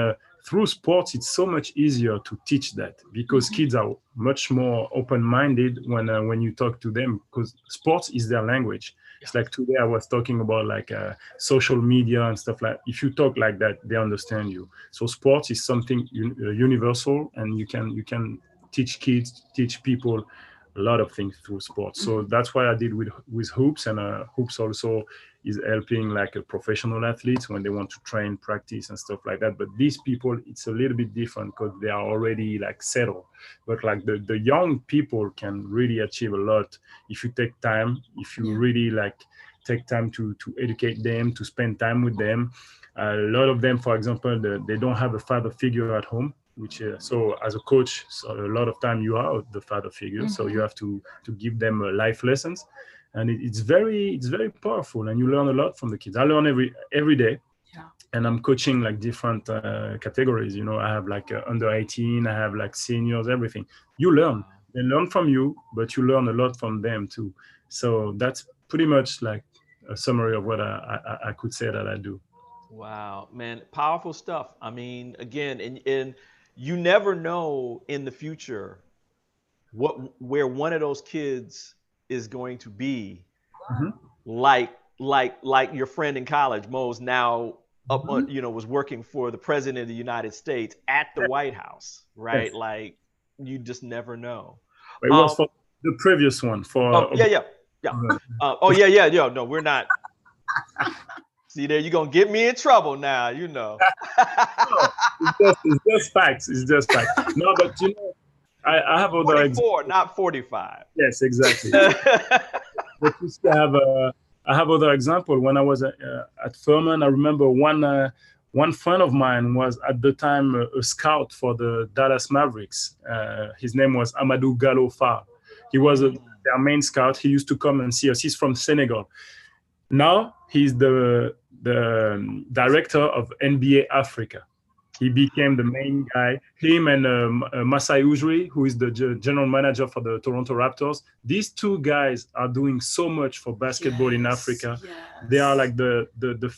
through sports, it's so much easier to teach that, because kids are much more open-minded when you talk to them, because sports is their language. It's like today I was talking about like social media and stuff like. If you talk like that, they understand you. So sports is something universal, and you can teach kids, teach people a lot of things through sports. So that's why I did with hoops, and hoops also is helping like a professional athletes when they want to train, practice and stuff like that. But these people, it's a little bit different because they are already like settled. But like the young people can really achieve a lot if you take time, if you really like take time to educate them, to spend time with them. A lot of them, for example, they don't have a father figure at home, which so as a coach, so a lot of time you are the father figure, so you have to give them life lessons, and it's very powerful, and you learn a lot from the kids. I learn every day, and I'm coaching like different categories. You know, I have like under 18, I have like seniors, everything. You learn, they learn from you, but you learn a lot from them too. So that's pretty much like a summary of what I could say that I do. Wow, man, powerful stuff. I mean, again, and you never know in the future where one of those kids is going to be, like your friend in college, Mo's now up on, was working for the president of the United States at the White House, right? Yes. Like you just never know. It was for the previous one for yeah. No, we're not. See there, you're gonna get me in trouble now, you know. No, it's just facts. It's just facts. No, but you know, I have other 44, not 45. Yes, exactly. But you see, I have other example. When I was at Furman, I remember one friend of mine was at the time a scout for the Dallas Mavericks. His name was Amadou Gallo Fall. He was their main scout. He used to come and see us. He's from Senegal. Now he's the director of NBA Africa. He became the main guy. Him and Masai Ujiri, who is the general manager for the Toronto Raptors. These two guys are doing so much for basketball in Africa. Yes. They are like the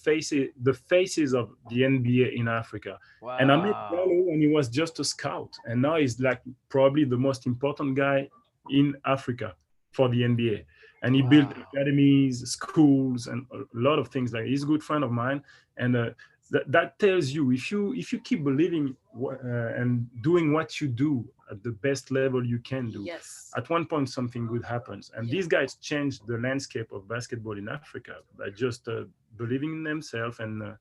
faces of the NBA in Africa. Wow. And I met Gallo when he was just a scout, and now he's like probably the most important guy in Africa for the NBA. And he built academies, schools, and a lot of things. Like, he's a good friend of mine, and that tells you if you keep believing and doing what you do at the best level you can do, at one point something good happens. And these guys changed the landscape of basketball in Africa by just believing in themselves and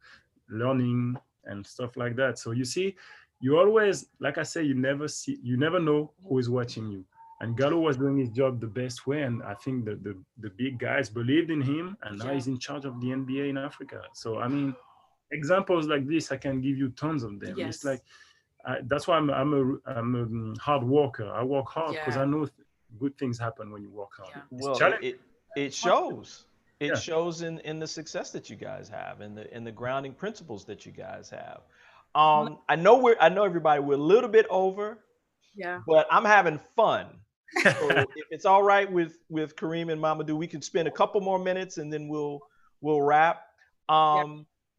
learning and stuff like that. So you see, you always, like I say, you never know who is watching you. And Gallo was doing his job the best way, and I think the big guys believed in him, and now he's in charge of the NBA in Africa. So I mean, examples like this, I can give you tons of them. It's like that's why I'm a hard worker. I work hard because I know good things happen when you work hard. Well, it shows. It shows in the success that you guys have, in the grounding principles that you guys have. I know everybody, we're a little bit over. But I'm having fun. So if it's all right with Karim and Mamido, we can spend a couple more minutes and then we'll wrap.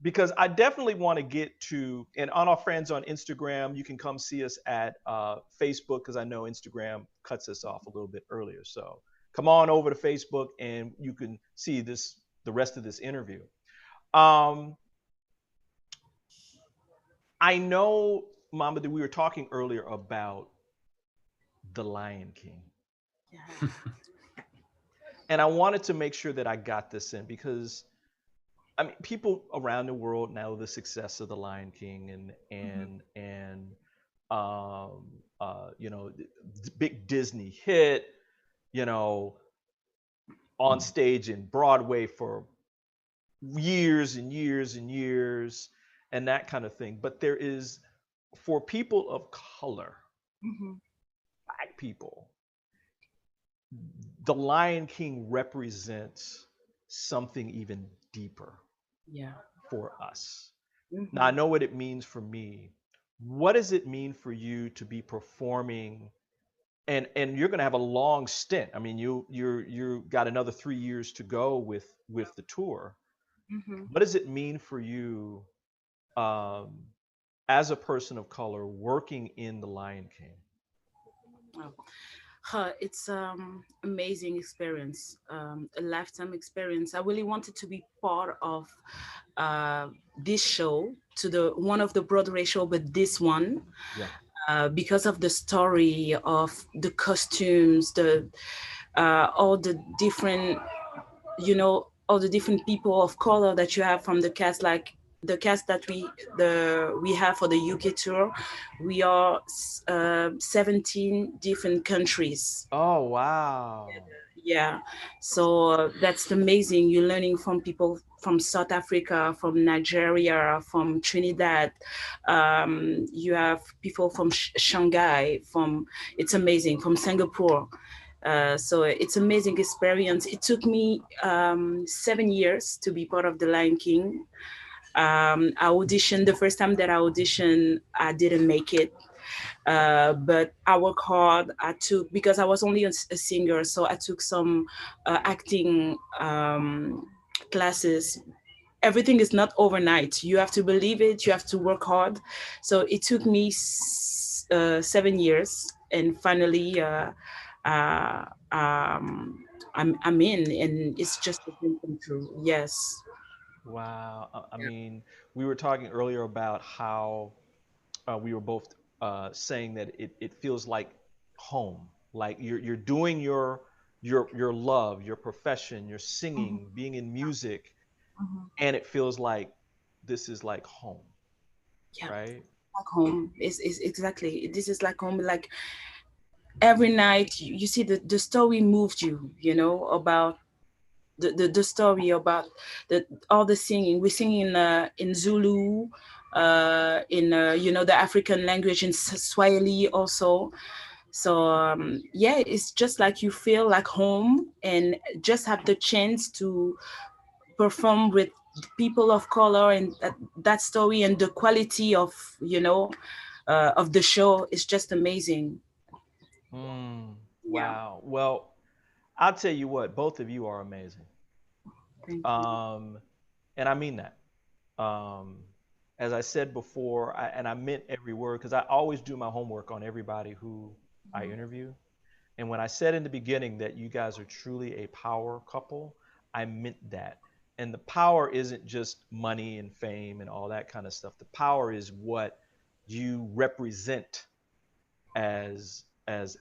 Because I definitely want to get to, and on our friends on Instagram, you can come see us at Facebook, because I know Instagram cuts us off a little bit earlier. So come on over to Facebook and you can see the rest of this interview. I know Mama, we were talking earlier about the Lion King. Yeah. And I wanted to make sure that I got this in because I mean people around the world know the success of the Lion King and you know the big Disney hit, you know, on stage in Broadway for years and years and years and that kind of thing. But there is for people of color, Mm-hmm. black people, the Lion King represents something even deeper Yeah. for us. Now, I Mm-hmm. know what it means for me. What does it mean for you to be performing? And you're going to have a long stint. I mean, you got another 3 years to go with the tour. Mm-hmm. What does it mean for you um, as a person of color working in the Lion King? Wow. It's amazing experience, a lifetime experience. I really wanted to be part of uh, this show, to the one of the Broadway show, but this one, Yeah. because of the story of the costumes, the all the different, you know, all the different people of color that you have from the cast, like the cast that we have for the UK tour. We are 17 different countries. Oh, wow. Yeah, so that's amazing. You're learning from people from South Africa, from Nigeria, from Trinidad. You have people from Shanghai, from, it's amazing, from Singapore. So it's amazing experience. It took me 7 years to be part of the Lion King. I auditioned, the first time that I auditioned, I didn't make it. But I work hard. I took, because I was only a singer, so I took some acting classes. Everything is not overnight. You have to believe it. You have to work hard. So it took me 7 years, and finally, uh, um, I'm in, and it's just a dream come true. Yes. Wow. I mean, we were talking earlier about how we were both saying that it feels like home. Like you're doing your love, your profession, you're Mhm, singing, being in music, mhm. and it feels like this is like home, Yeah, right? like home. Is exactly. This is like home. Like every night, you see the story moved you. You know about the story about the all the singing. We sing in Zulu, in you know, the African language, in Swahili also. So yeah, it's just like you feel like home, and just have the chance to perform with people of color, and that story and the quality of, you know, of the show is just amazing. Mm, Yeah, wow. Well, I'll tell you what, both of you are amazing. thank you. Um, and I mean that. Um, as I said before, and I meant every word because I always do my homework on everybody who I interview. And when I said in the beginning that you guys are truly a power couple, I meant that. And the power isn't just money and fame and all that kind of stuff. The power is what you represent as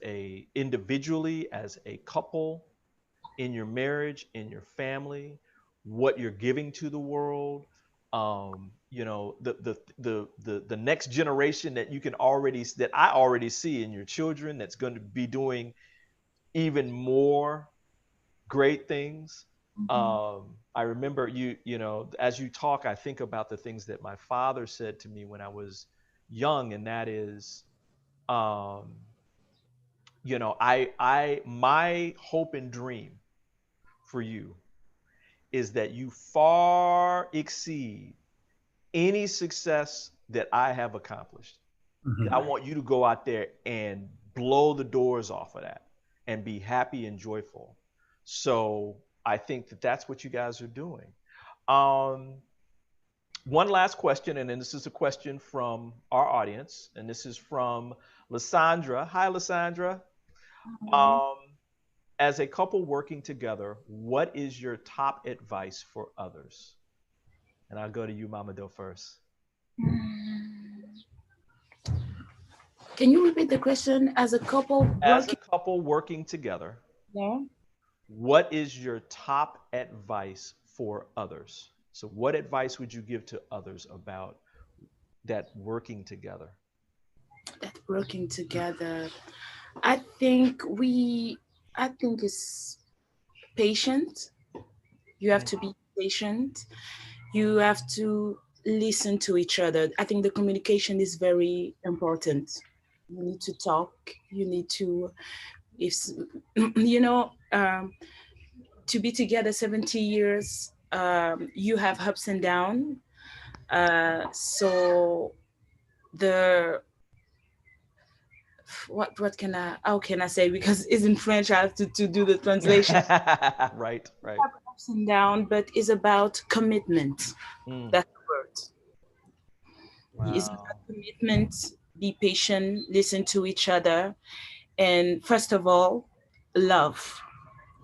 a individually, as a couple, in your marriage, in your family, what you're giving to the world. You know, the next generation that you can already that I already see in your children that's going to be doing even more great things. Mhm. I remember you know, as you talk, I think about the things that my father said to me when I was young, and that is, um, you know, my hope and dream for you is that you far exceed any success that I have accomplished. I Mhm. want you to go out there and blow the doors off of that and be happy and joyful. So I think that that's what you guys are doing. Um, one last question, and then this is a question from our audience, and this is from Lysandra. Hi, Lysandra. Mhm. Um, as a couple working together, what is your top advice for others? And I'll go to you, Mama Do, first. Can you repeat the question? As a couple working together, yeah. what is your top advice for others? So what advice would you give to others about that working together? That working together. I think it's patient. You have to be patient. You have to listen to each other. I think the communication is very important. You need to talk. You need to, if to be together 70 years, you have ups and downs. So the how can I say, because it's in French, I have to do the translation. Right. Ups and downs, but it's about commitment. That's the word. Wow. It's about commitment. Be patient, listen to each other, and first of all, love.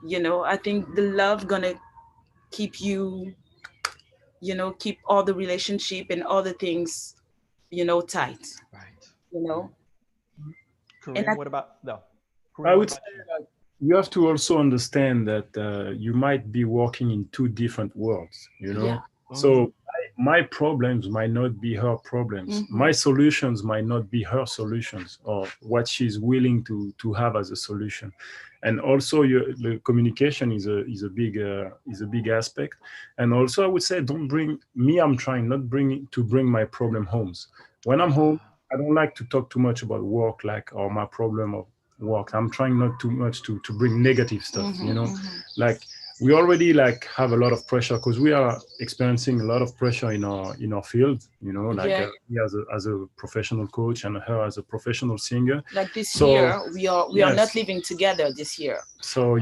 I think the love gonna keep you, keep all the relationship and all the things, tight. Right. Karim, what about no? Karim, I would say that you have to also understand that you might be working in two different worlds, Yeah. So my problems might not be her problems. My solutions might not be her solutions, or what she's willing to have as a solution. And also the communication is a big aspect. And also I would say, don't bring me. I'm trying not to bring my problem homes. When I'm home, I don't like to talk too much about work, or my problem of work. I'm trying not too much to bring negative stuff, like we already have a lot of pressure, because we are experiencing a lot of pressure in our field, me as a professional coach and her as a professional singer. Like this year, we are not living together this year. So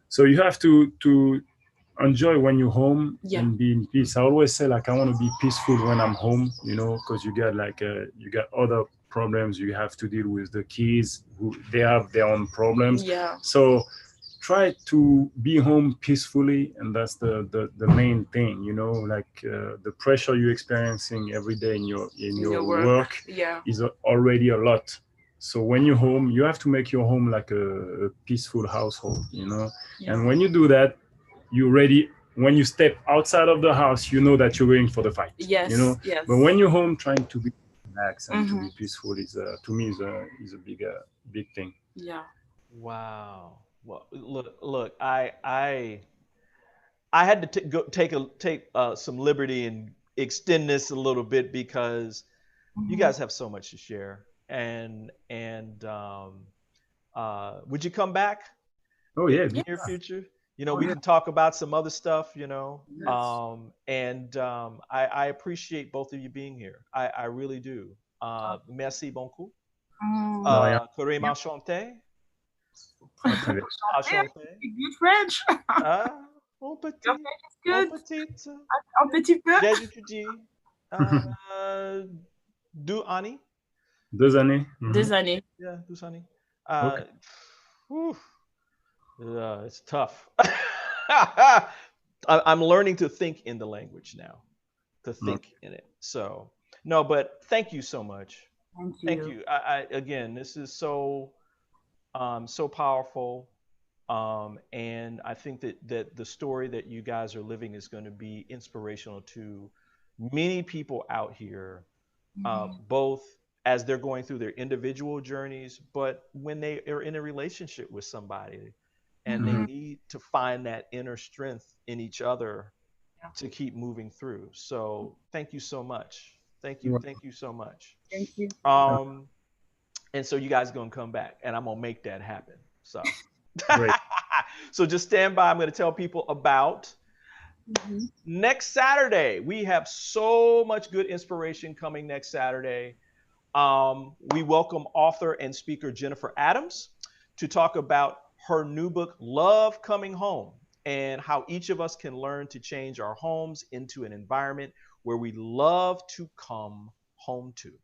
so you have to enjoy when you're home and be in peace. I always say I want to be peaceful when I'm home, because you got you got other problems you have to deal with. The kids, who they have their own problems. So try to be home peacefully, and that's the main thing. The pressure you're experiencing every day in your work is already a lot. So when you're home, you have to make your home like a peaceful household, and when you do that, you're ready. When you step outside of the house, you know that you're going for the fight. Yes. But when you're home, trying to be relaxed and to be peaceful is to me is a big thing. Yeah. Wow. Well, look. I had to take some liberty and extend this a little bit, because you guys have so much to share. And would you come back? Oh yeah. In the near future. We can talk about some other stuff, Yes. I appreciate both of you being here. I really do. Merci beaucoup. Karim, enchanté. Enchanté. Good French. Un petit. Good. Un petit peu. J'étudie. 2 années. 2 années. 2 années. Yeah, 2 années. Okay. It's tough. I'm learning to think in the language now, to think in it. So no, but thank you so much. Thank you. I again, this is so powerful, and I think that the story that you guys are living is going to be inspirational to many people out here, both as they're going through their individual journeys, but when they are in a relationship with somebody and they need to find that inner strength in each other to keep moving through. So thank you so much. Thank you so much. Thank you. And so you guys are gonna come back, and I'm gonna make that happen. So Great. So just stand by. I'm gonna tell people about next Saturday. We have so much good inspiration coming next Saturday. We welcome author and speaker Jennifer Adams to talk about her new book, Love Coming Home, and how each of us can learn to change our homes into an environment where we love to come home to.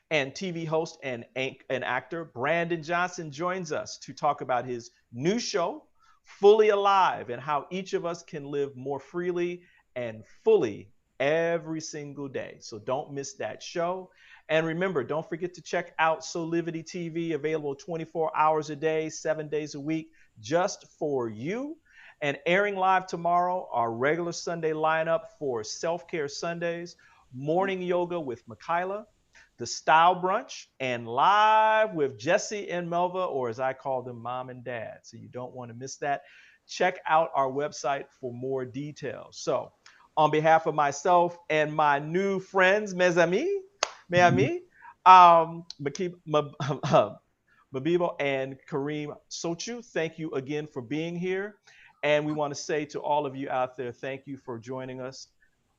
And TV host and actor Brandon Johnson joins us to talk about his new show, Fully Alive, and how each of us can live more freely and fully every single day. So don't miss that show. And remember, don't forget to check out Soulivity TV, available 24 hours a day, 7 days a week, just for you. And airing live tomorrow, our regular Sunday lineup for Self-Care Sundays, morning yoga with Michaela, the Style Brunch, and live with Jesse and Melva, or as I call them, Mom and Dad. So you don't want to miss that. Check out our website for more details. So on behalf of myself and my new friends, mes amis, Mamido and Karim Souchu, thank you again for being here. And we want to say to all of you out there, thank you for joining us.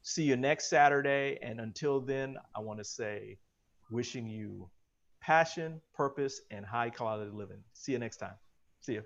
See you next Saturday. And until then, I want to say, wishing you passion, purpose, and high quality living. See you next time. See you.